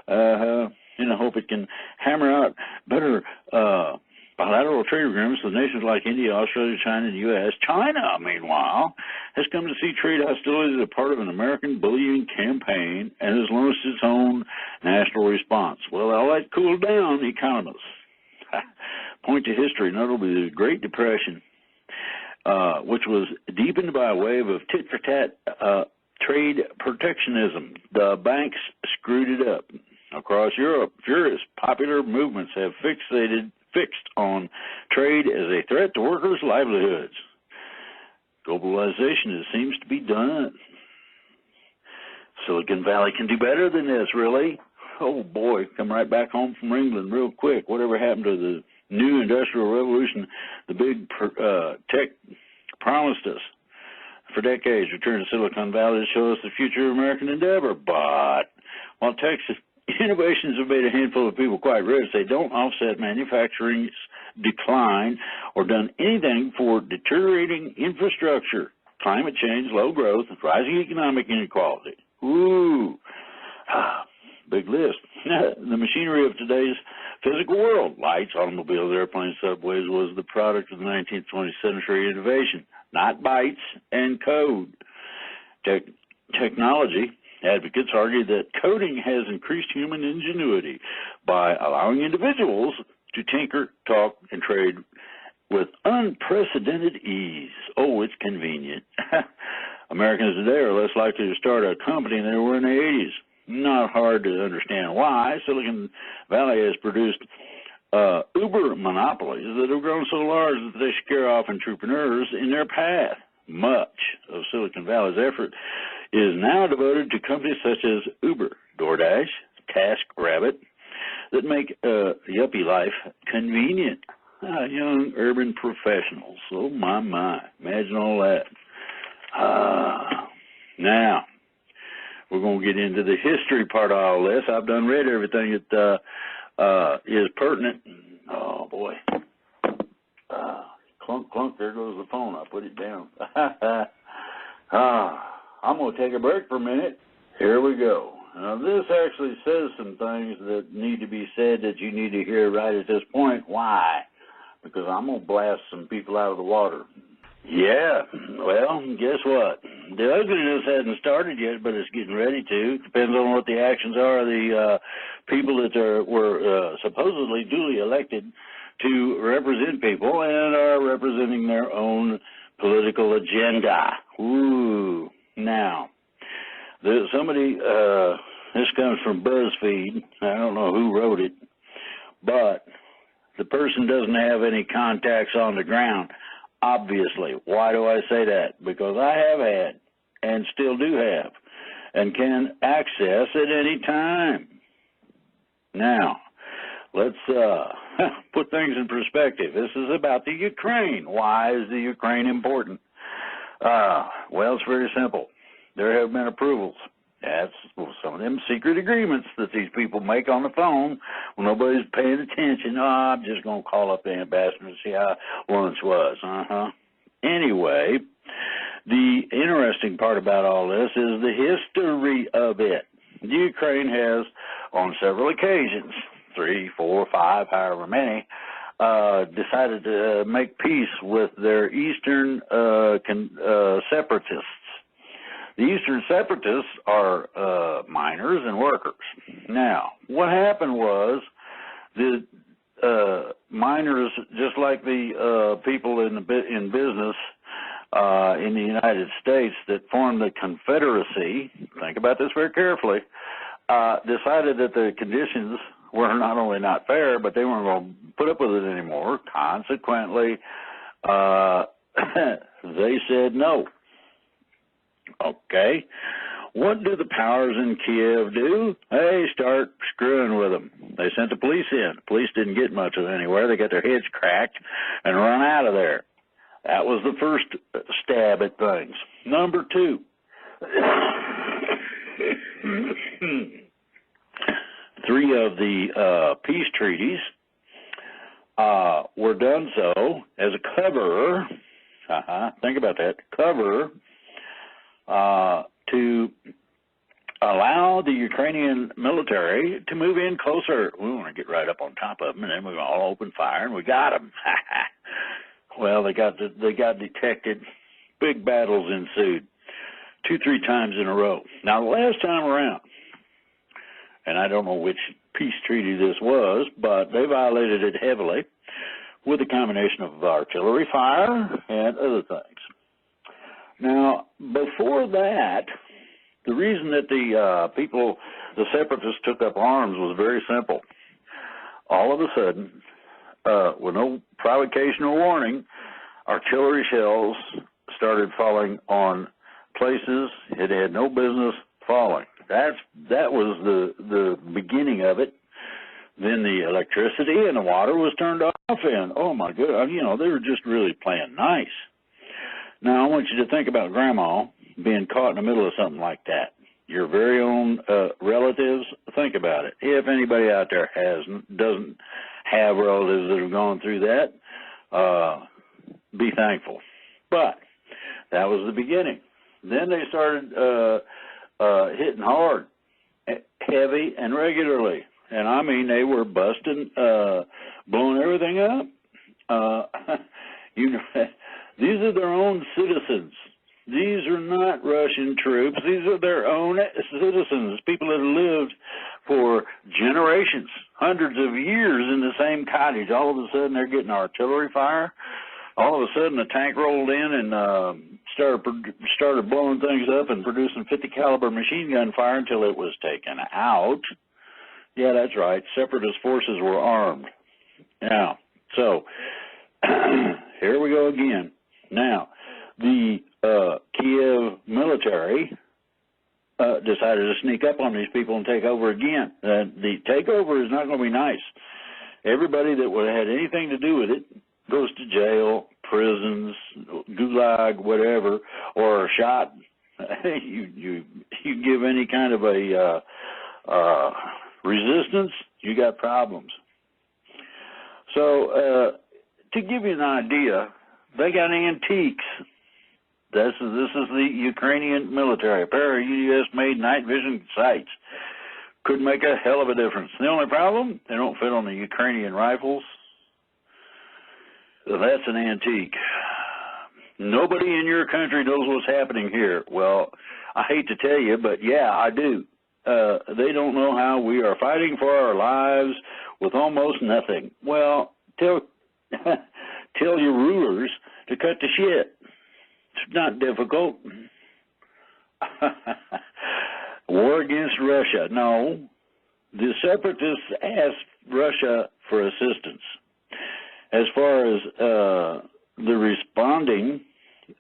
And I hope it can hammer out better bilateral trade agreements with nations like India, Australia, China, and the U.S. China, meanwhile, has come to see trade hostilities as a part of an American bullying campaign and has launched its own national response. Well, I'll let cool down economists. Point to history, notably the Great Depression, which was deepened by a wave of tit-for-tat trade protectionism. The banks screwed it up. Across Europe, furious popular movements have fixed on trade as a threat to workers' livelihoods. Globalization, it seems to be done. Silicon Valley can do better than this, really. Oh, boy, come right back home from England real quick. Whatever happened to the new industrial revolution the big tech promised us for decades? Return to Silicon Valley to show us the future of American endeavor. But while Texas innovations have made a handful of people quite rich, they don't offset manufacturing's decline or done anything for deteriorating infrastructure, climate change, low growth, and rising economic inequality. Ooh, big list. The machinery of today's physical world, lights, automobiles, airplanes, subways, was the product of the 19th, 20th century innovation, not bytes and code. Technology advocates argue that coding has increased human ingenuity by allowing individuals to tinker, talk, and trade with unprecedented ease. Oh, it's convenient. Americans today are less likely to start a company than they were in the 80s. Not hard to understand why. Silicon Valley has produced uber monopolies that have grown so large that they scare off entrepreneurs in their path. Much of Silicon Valley's effort is now devoted to companies such as Uber, DoorDash, TaskRabbit, that make yuppie life convenient. Young urban professionals. Oh, my. Imagine all that. Now, we're going to get into the history part of all this. I've done read everything that is pertinent. Oh, boy. Clunk, clunk, there goes the phone. I put it down. I'm going to take a break for a minute. Here we go. Now, this actually says some things that need to be said that you need to hear right at this point. Why? Because I'm going to blast some people out of the water. Yeah, well, guess what? The ugliness hasn't started yet, but it's getting ready to. Depends on what the actions are of the people that were supposedly duly elected to represent people and are representing their own political agenda. Ooh. Now, this comes from BuzzFeed. I don't know who wrote it, but the person doesn't have any contacts on the ground, obviously. Why do I say that? Because I have had and still do have and can access at any time. Now, let's put things in perspective. This is about the Ukraine. Why is the Ukraine important? Well, it's very simple. there have been approvals. That's some of them secret agreements that these people make on the phone when nobody's paying attention. Oh, I'm just going to call up the ambassador and see how lunch was. Anyway, the interesting part about all this is the history of it. Ukraine has, on several occasions, 3, 4, 5, however many, decided to make peace with their eastern separatists. The Eastern Separatists are miners and workers. Now, what happened was the miners, just like the people in business in the United States that formed the Confederacy, think about this very carefully, decided that the conditions were not only not fair, but they weren't going to put up with it anymore. Consequently, they said no. Okay, what do the powers in Kiev do? They start screwing with them. They sent the police in. The police didn't get much of anywhere. They got their heads cracked and run out of there. That was the first stab at things. Number 2. 3 of the peace treaties were done so as a cover. Think about that. Cover to allow the Ukrainian military to move in closer. We want to get right up on top of them, and then we're going to all open fire, and we got them. Well, they got detected. Big battles ensued 2-3 times in a row. Now, the last time around, and I don't know which peace treaty this was, but they violated it heavily with a combination of artillery fire and other things. Now, before that, the reason that the separatists took up arms was very simple. All of a sudden, with no provocation or warning, artillery shells started falling on places it had no business falling. That was the beginning of it. Then the electricity and the water was turned off, and oh my God, they were just really playing nice. Now, I want you to think about Grandma being caught in the middle of something like that. Your very own relatives, think about it. If anybody out there doesn't have relatives that have gone through that, be thankful. But that was the beginning. Then they started hitting hard, heavy, and regularly. And I mean, they were busting, blowing everything up. These are their own citizens. These are not Russian troops. These are their own citizens, people that have lived for generations, hundreds of years in the same cottage. All of a sudden, they're getting artillery fire. All of a sudden, the tank rolled in and started blowing things up and producing 50 caliber machine gun fire until it was taken out. Yeah, that's right. Separatist forces were armed. Now, so here we go again. Now, the Kiev military decided to sneak up on these people and take over again. The takeover is not going to be nice. Everybody that would have had anything to do with it goes to jail, prisons, gulag, whatever, or are shot. You give any kind of a resistance, you got problems. So to give you an idea, they got antiques. This is the Ukrainian military. A pair of U.S.-made night vision sights could make a hell of a difference. The only problem, they don't fit on the Ukrainian rifles. So that's an antique. Nobody in your country knows what's happening here. Well, I hate to tell you, but yeah, I do. They don't know how we are fighting for our lives with almost nothing. Well, tell your rulers to cut the shit. It's not difficult. War against Russia. No. The separatists asked Russia for assistance. As far as the responding,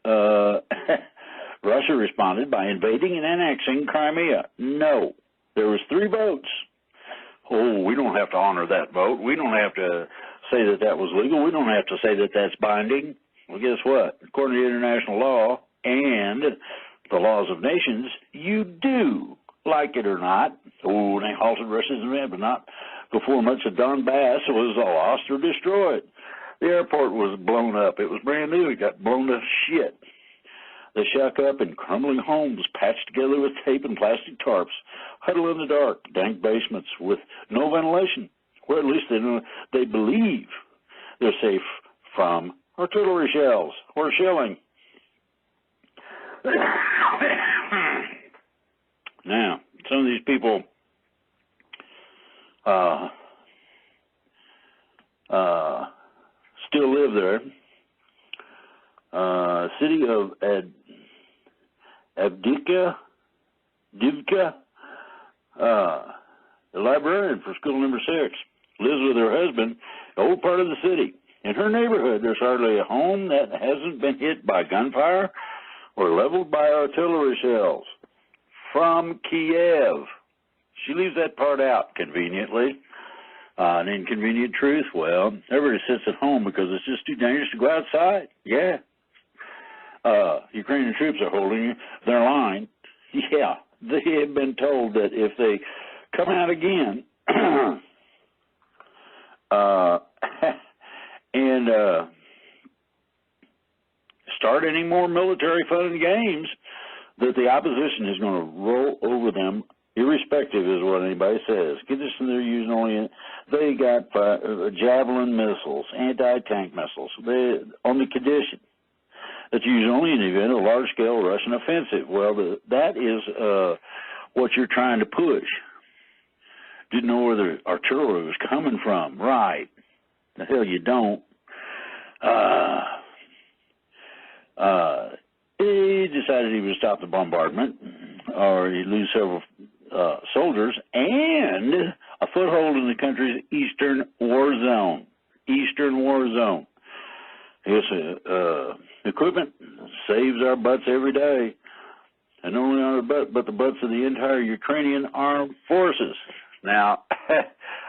Russia responded by invading and annexing Crimea. No. There was 3 votes. Oh, we don't have to honor that vote. We don't have to say that that was legal. We don't have to say that that's binding. Well, guess what? According to international law and the laws of nations, you do, like it or not. Oh, they halted Russia's advance, but not before much of Donbass was lost or destroyed. The airport was blown up. It was brand new. It got blown to shit. They shuck up in crumbling homes patched together with tape and plastic tarps, huddle in the dark, dank basements with no ventilation, where at least they believe they're safe from artillery shells or shelling. Now, some of these people still live there. City of Divka, the librarian for school number 6, lives with her husband, the old part of the city. In her neighborhood, there's hardly a home that hasn't been hit by gunfire or leveled by artillery shells from Kiev. She leaves that part out conveniently. An inconvenient truth, well, everybody sits at home because it's just too dangerous to go outside. Yeah. Ukrainian troops are holding their line. Yeah, they have been told that if they come out again and start any more military fun and games, that the opposition is going to roll over them, irrespective is what anybody says. Condition they're using only, they got javelin missiles, anti-tank missiles, on the condition that's used only in the event of a large-scale Russian offensive. Well, that is what you're trying to push. Didn't know where the artillery was coming from. Right. The hell you don't. He decided he would stop the bombardment, or he'd lose several soldiers and a foothold in the country's eastern war zone. Eastern war zone. Yes, equipment saves our butts every day, and not only our butt, but the butts of the entire Ukrainian armed forces. Now,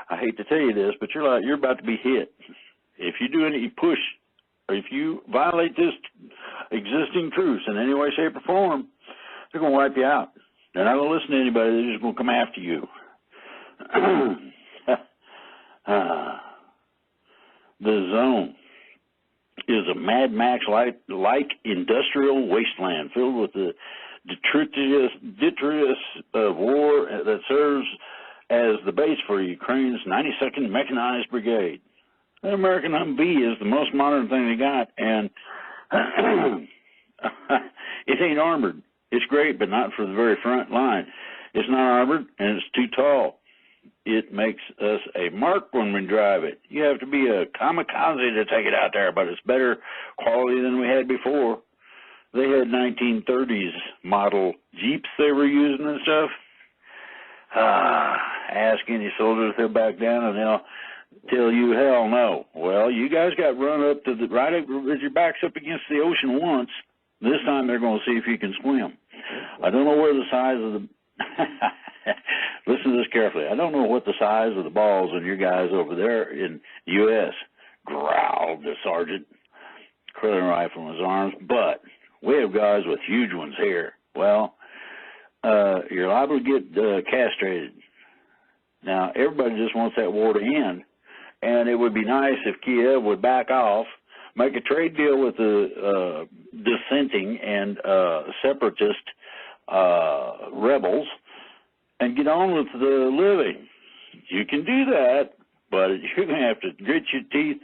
I hate to tell you this, but you're about to be hit. If you do any push, or if you violate this existing truce in any way, shape, or form, they're going to wipe you out. They're not going to listen to anybody. They're just going to come after you. The zone is a Mad Max-like industrial wasteland filled with the detritus of war that serves as the base for Ukraine's 92nd Mechanized Brigade. The American Humvee is the most modern thing they got, and it ain't armored. It's great, but not for the very front line. It's not armored, and it's too tall. It makes us a mark when we drive it. You have to be a kamikaze to take it out there, but it's better quality than we had before. They had 1930s model Jeeps they were using and stuff. Ask any soldier if they'll back down, and they'll tell you, hell no. Well, you guys got run up to the, right up, as your back's up against the ocean once. This time they're going to see if you can swim. I don't know where the size of the, listen to this carefully. I don't know what the size of the balls on your guys over there in the U.S., growled the sergeant, curling a rifle in his arms, but we have guys with huge ones here. Well, you're liable to get castrated. Now, everybody just wants that war to end, and it would be nice if Kiev would back off, make a trade deal with the dissenting and separatist rebels, and get on with the living. You can do that, but you're going to have to grit your teeth.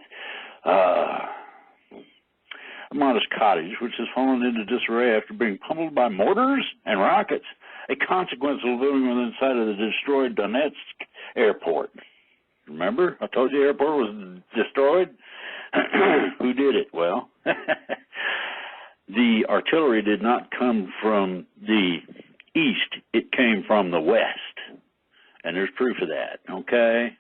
A modest cottage, which has fallen into disarray after being pummeled by mortars and rockets, a consequence of living within sight of the destroyed Donetsk airport. Remember? I told you the airport was destroyed? Who did it? Well, the artillery did not come from the east. It came from the west. And there's proof of that, okay?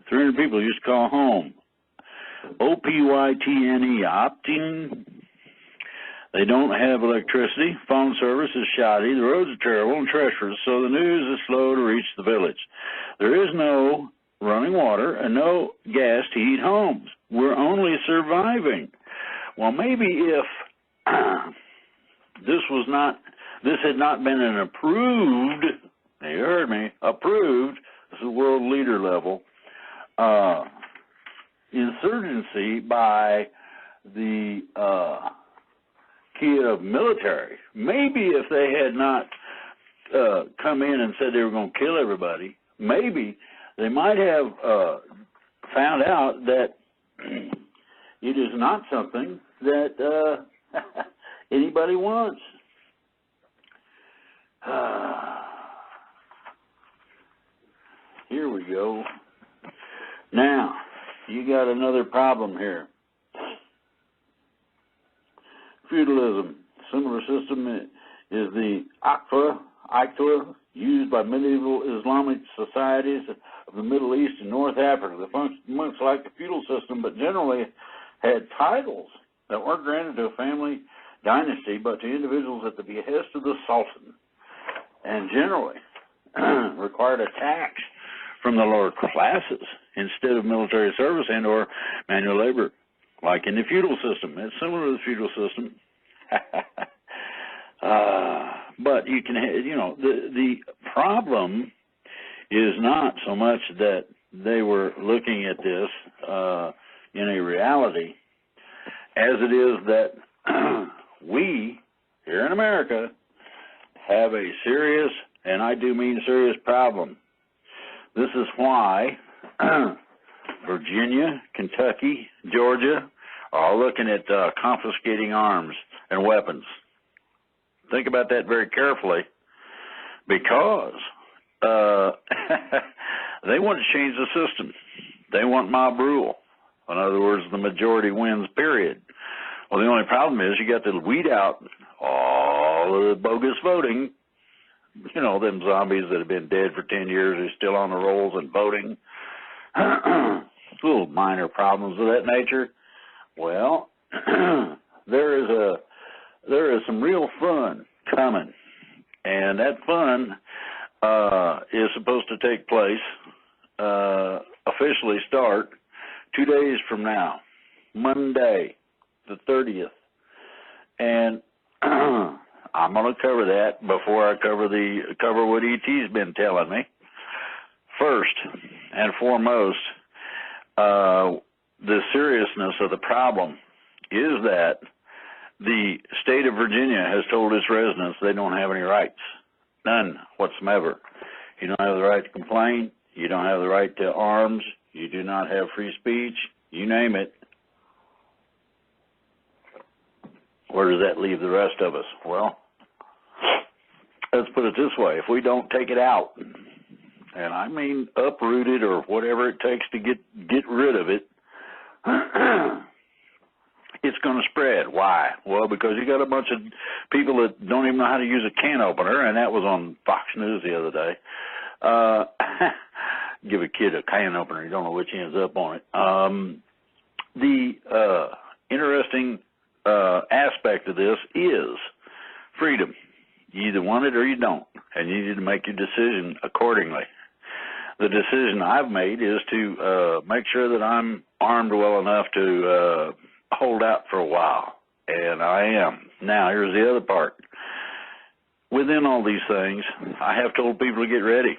300 people used to call home. OPYTNE, opting. They don't have electricity. Phone service is shoddy. The roads are terrible and treacherous, so the news is slow to reach the village. There is no running water and no gas to heat homes. We're only surviving. well, maybe if this had not been an approved, you heard me, approved, this is world leader level, insurgency by the Kiev military. Maybe if they had not come in and said they were going to kill everybody, maybe they might have found out that it is not something that anybody wants. Here we go. Now, you got another problem here. Feudalism. Similar system is the Iqta used by medieval Islamic societies of the Middle East and North Africa. The functioned much like the feudal system, but generally had titles that weren't granted to a family dynasty, but to individuals at the behest of the Sultan, and generally required a tax from the lower classes instead of military service and or manual labor, like in the feudal system. It's similar to the feudal system. But you can, the problem is not so much that they were looking at this in a reality as it is that we, here in America, have a serious, and I do mean serious, problem. This is why Virginia, Kentucky, Georgia are all looking at confiscating arms and weapons. Think about that very carefully, because they want to change the system. They want mob rule. In other words, the majority wins, period. Well, the only problem is you got to weed out all of the bogus voting. You know, them zombies that have been dead for 10 years are still on the rolls and voting. Little minor problems of that nature. Well, there is some real fun coming, and that fun is supposed to take place, officially start 2 days from now, Monday, the 30th, and I'm going to cover that before I cover what ET's been telling me. First and foremost, the seriousness of the problem is that the state of Virginia has told its residents they don't have any rights, none whatsoever. You don't have the right to complain. You don't have the right to arms. You do not have free speech. You name it. Where does that leave the rest of us? Well, let's put it this way. If we don't take it out, and I mean uproot it or whatever it takes to get rid of it, it's going to spread. Why? Well, because you got a bunch of people that don't even know how to use a can opener, and that was on Fox News the other day. Give a kid a can opener, you don't know which ends up on it. The interesting aspect of this is freedom. You either want it or you don't, and you need to make your decision accordingly. The decision I've made is to make sure that I'm armed well enough to hold out for a while, and I am. Now, here's the other part. Within all these things, I have told people to get ready.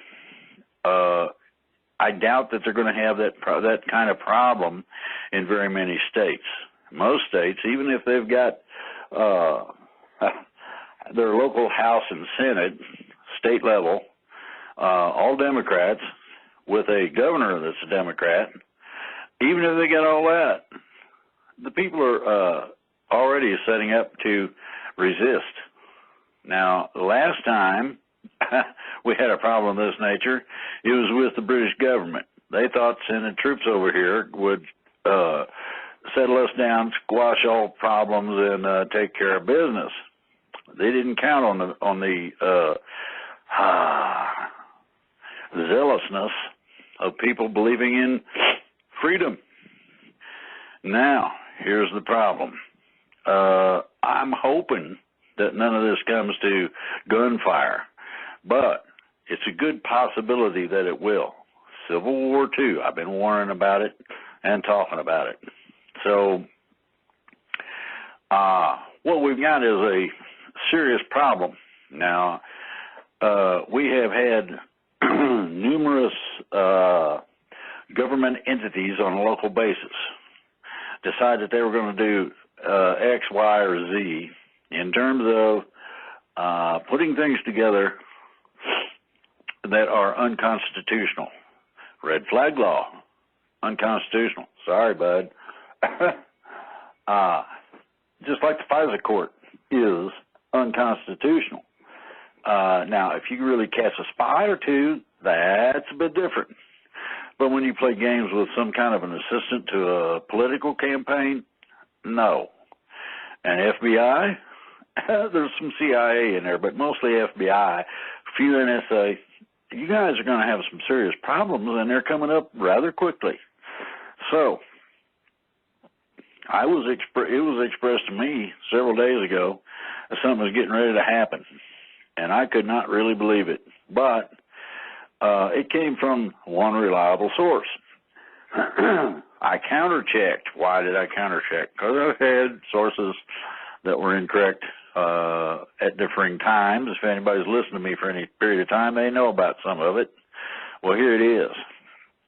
I doubt that they're going to have that kind of problem in very many states. Most states, even if they've got their local House and Senate, state level, all Democrats, with a governor that's a Democrat, even if they got all that, the people are already setting up to resist. Now, the last time we had a problem of this nature, it was with the British government. They thought sending troops over here would settle us down, squash all problems, and take care of business. They didn't count on the zealousness of people believing in freedom. Now, here's the problem. I'm hoping that none of this comes to gunfire, but it's a good possibility that it will. Civil War II, I've been warning about it and talking about it. So What we've got is a serious problem. Now, we have had numerous government entities on a local basis decide that they were going to do X, Y, or Z in terms of putting things together that are unconstitutional. Red flag law, unconstitutional. Sorry, bud. Just like the FISA court is unconstitutional. Now, if you really catch a spy or two, that's a bit different. But when you play games with some kind of an assistant to a political campaign, no. And FBI, there's some CIA in there, but mostly FBI, few NSA. You guys are going to have some serious problems, and they're coming up rather quickly. So, it was expressed to me several days ago that something was getting ready to happen, and I could not really believe it. But it came from one reliable source. I counter-checked. Why did I counter-check? Because I've had sources that were incorrect at differing times. If anybody's listened to me for any period of time, they know about some of it. Well, here it is.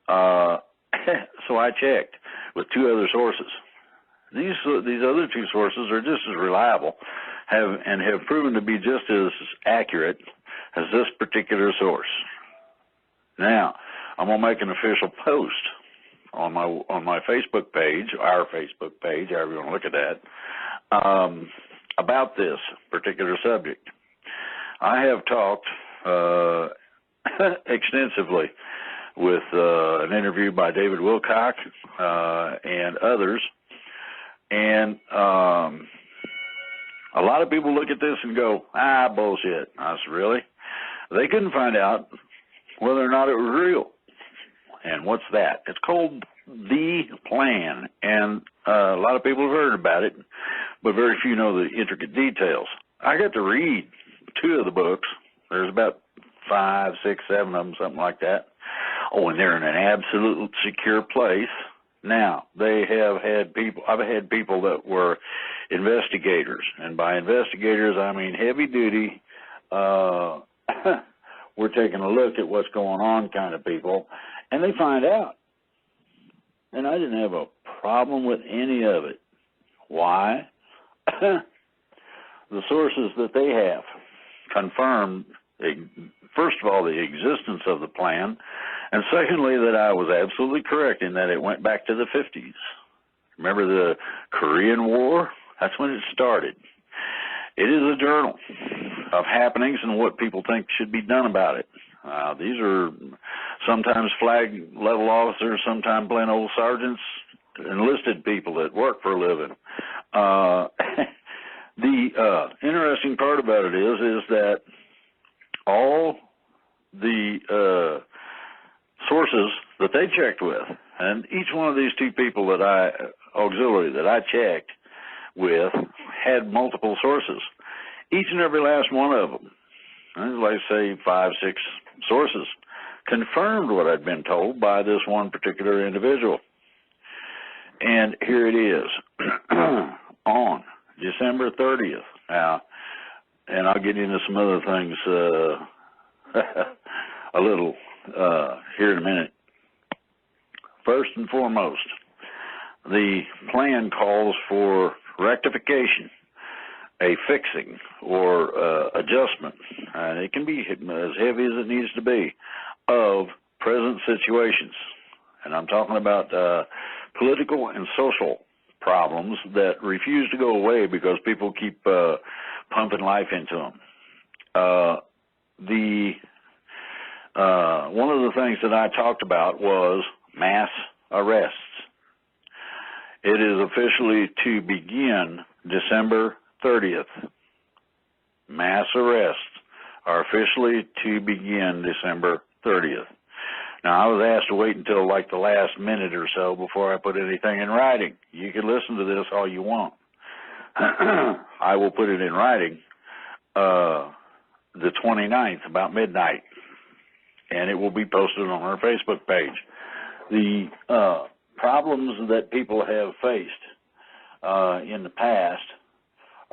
So I checked with two other sources. These other two sources are just as reliable and have proven to be just as accurate as this particular source. Now, I'm going to make an official post on my Facebook page, our Facebook page, however you want to look at that, about this particular subject. I have talked extensively with an interview by David Wilcock and others, and a lot of people look at this and go, bullshit. I said, really? They couldn't find out whether or not it was real. And what's that? It's called The Plan, and a lot of people have heard about it, but very few know the intricate details. I got to read two of the books. There's about 5, 6, 7 of them, something like that. Oh, and they're in an absolute secure place. Now, they have had people, I've had people that were investigators, and by investigators, I mean heavy duty, we're taking a look at what's going on kind of people, and they find out. And I didn't have a problem with any of it. Why? The sources that they have confirmed, first of all, the existence of the plan, and secondly, that I was absolutely correct in that it went back to the 50s. Remember the Korean War? That's when it started. It is a journal of happenings and what people think should be done about it. These are sometimes flag-level officers, sometimes plain old sergeants, enlisted people that work for a living. The interesting part about it is that all the sources that they checked with, and each one of these two people that auxiliary that I checked with had multiple sources. Each and every last one of them, like say 5, 6 sources, confirmed what I'd been told by this one particular individual. And here it is, on December 30th. Now, and I'll get into some other things a little here in a minute. First and foremost, the plan calls for rectification, a fixing or adjustment, and it can be as heavy as it needs to be, of present situations. And I'm talking about political and social problems that refuse to go away because people keep pumping life into them. One of the things that I talked about was mass arrests. It is officially to begin December 30th. Mass arrests are officially to begin December 30th. Now, I was asked to wait until like the last minute or so before I put anything in writing. You can listen to this all you want. I will put it in writing the 29th, about midnight, and it will be posted on our Facebook page. The problems that people have faced in the past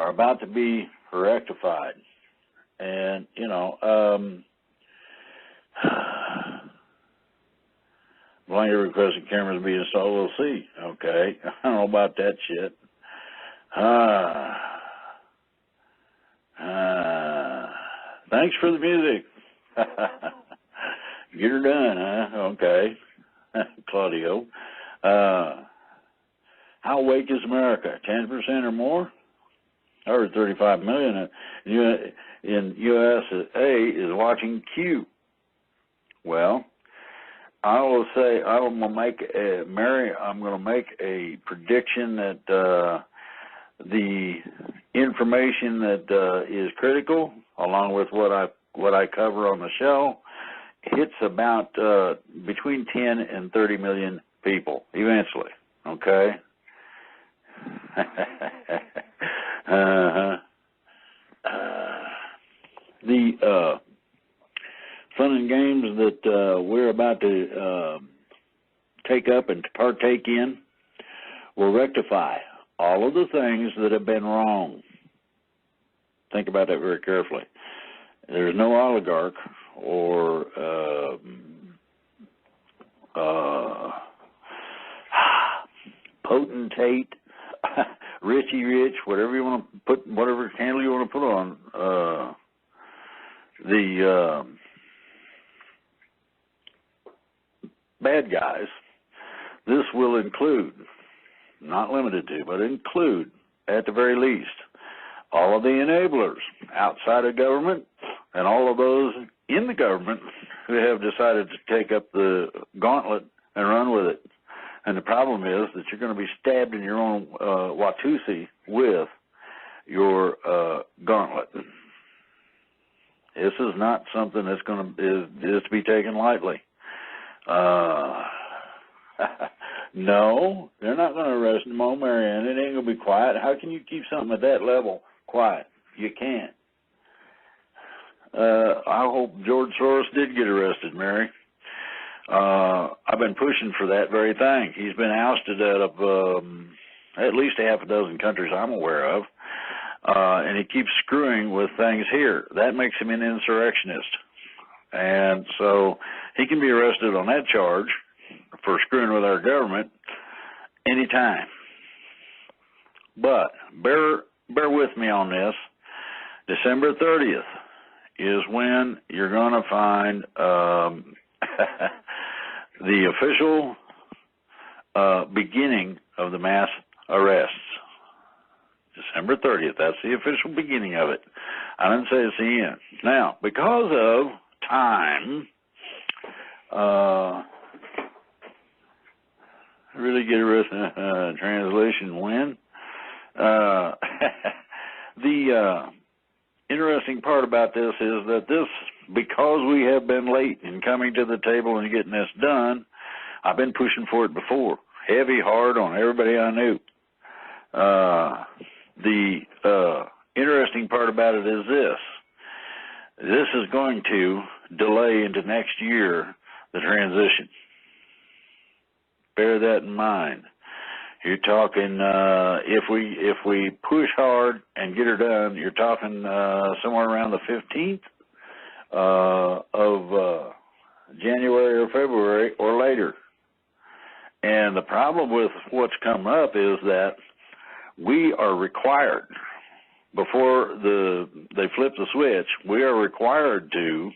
are about to be rectified. And, you know, blanket requested cameras be installed. We'll see. Okay. I don't know about that shit. Thanks for the music. Get her done, huh? Okay. Claudio. How awake is America? 10% or more? I heard 35 million in USA is watching Q. Well, I will say I'm going to make a prediction that the information that is critical, along with what I cover on the show, hits about between 10 and 30 million people eventually. Okay. The fun and games that we're about to take up and partake in will rectify all of the things that have been wrong. Think about that very carefully. There's no oligarch or potentate, Richie Rich, whatever you want to put, whatever handle you want to put on the bad guys. This will include, not limited to, but include, at the very least, all of the enablers outside of government and all of those in the government who have decided to take up the gauntlet and run with it. And the problem is that you're going to be stabbed in your own Watusi with your gauntlet. This is not something that's going to is to be taken lightly. No, they're not going to arrest Mo Marianne. It ain't going to be quiet. How can you keep something at that level quiet? You can't. I hope George Soros did get arrested, Mary. I've been pushing for that very thing. He's been ousted out of at least half a dozen countries I'm aware of, and he keeps screwing with things here. That makes him an insurrectionist. And so he can be arrested on that charge for screwing with our government anytime. But bear with me on this. December 30th is when you're going to find the official beginning of the mass arrests. December 30th, that's the official beginning of it. I didn't say it's the end. Now, because of time, really get arrested, translation when? The interesting part about this is that because we have been late in coming to the table and getting this done, I've been pushing for it before, heavy, hard on everybody I knew. The interesting part about it is this is going to delay into next year the transition. Bear that in mind. You're talking, if we push hard and get her done, you're talking somewhere around the 15th of January or February or later. And the problem with what's come up is that we are required, before they flip the switch, we are required to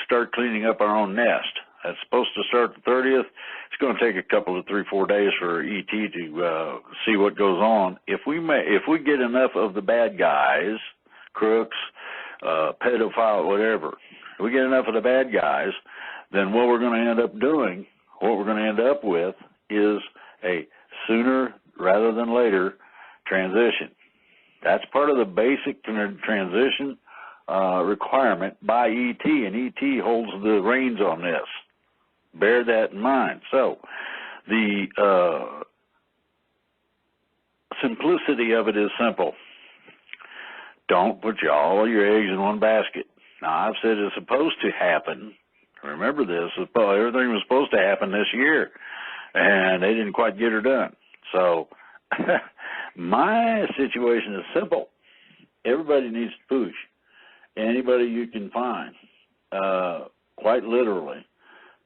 start cleaning up our own nest. That's supposed to start the 30th. It's going to take a couple of 3-4 days for ET to see what goes on. If we get enough of the bad guys, crooks, pedophile, whatever, if we get enough of the bad guys, then what we're going to end up doing, what we're going to end up with, is a sooner rather than later transition. That's part of the basic transition requirement by ET, and ET holds the reins on this. Bear that in mind. So the simplicity of it is simple. Don't put all your eggs in one basket. Now, I've said it's supposed to happen. Remember this, everything was supposed to happen this year, and they didn't quite get her done. So My situation is simple. Everybody needs to push. Anybody you can find, quite literally,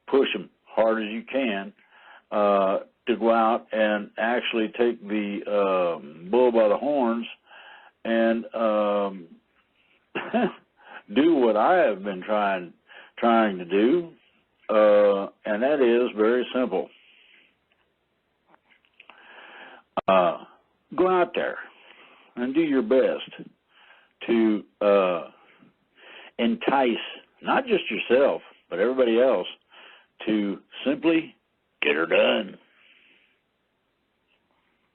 push them hard as you can to go out and actually take the bull by the horns and do what I have been trying to do, and that is very simple. Go out there and do your best to entice not just yourself, but everybody else to simply get her done.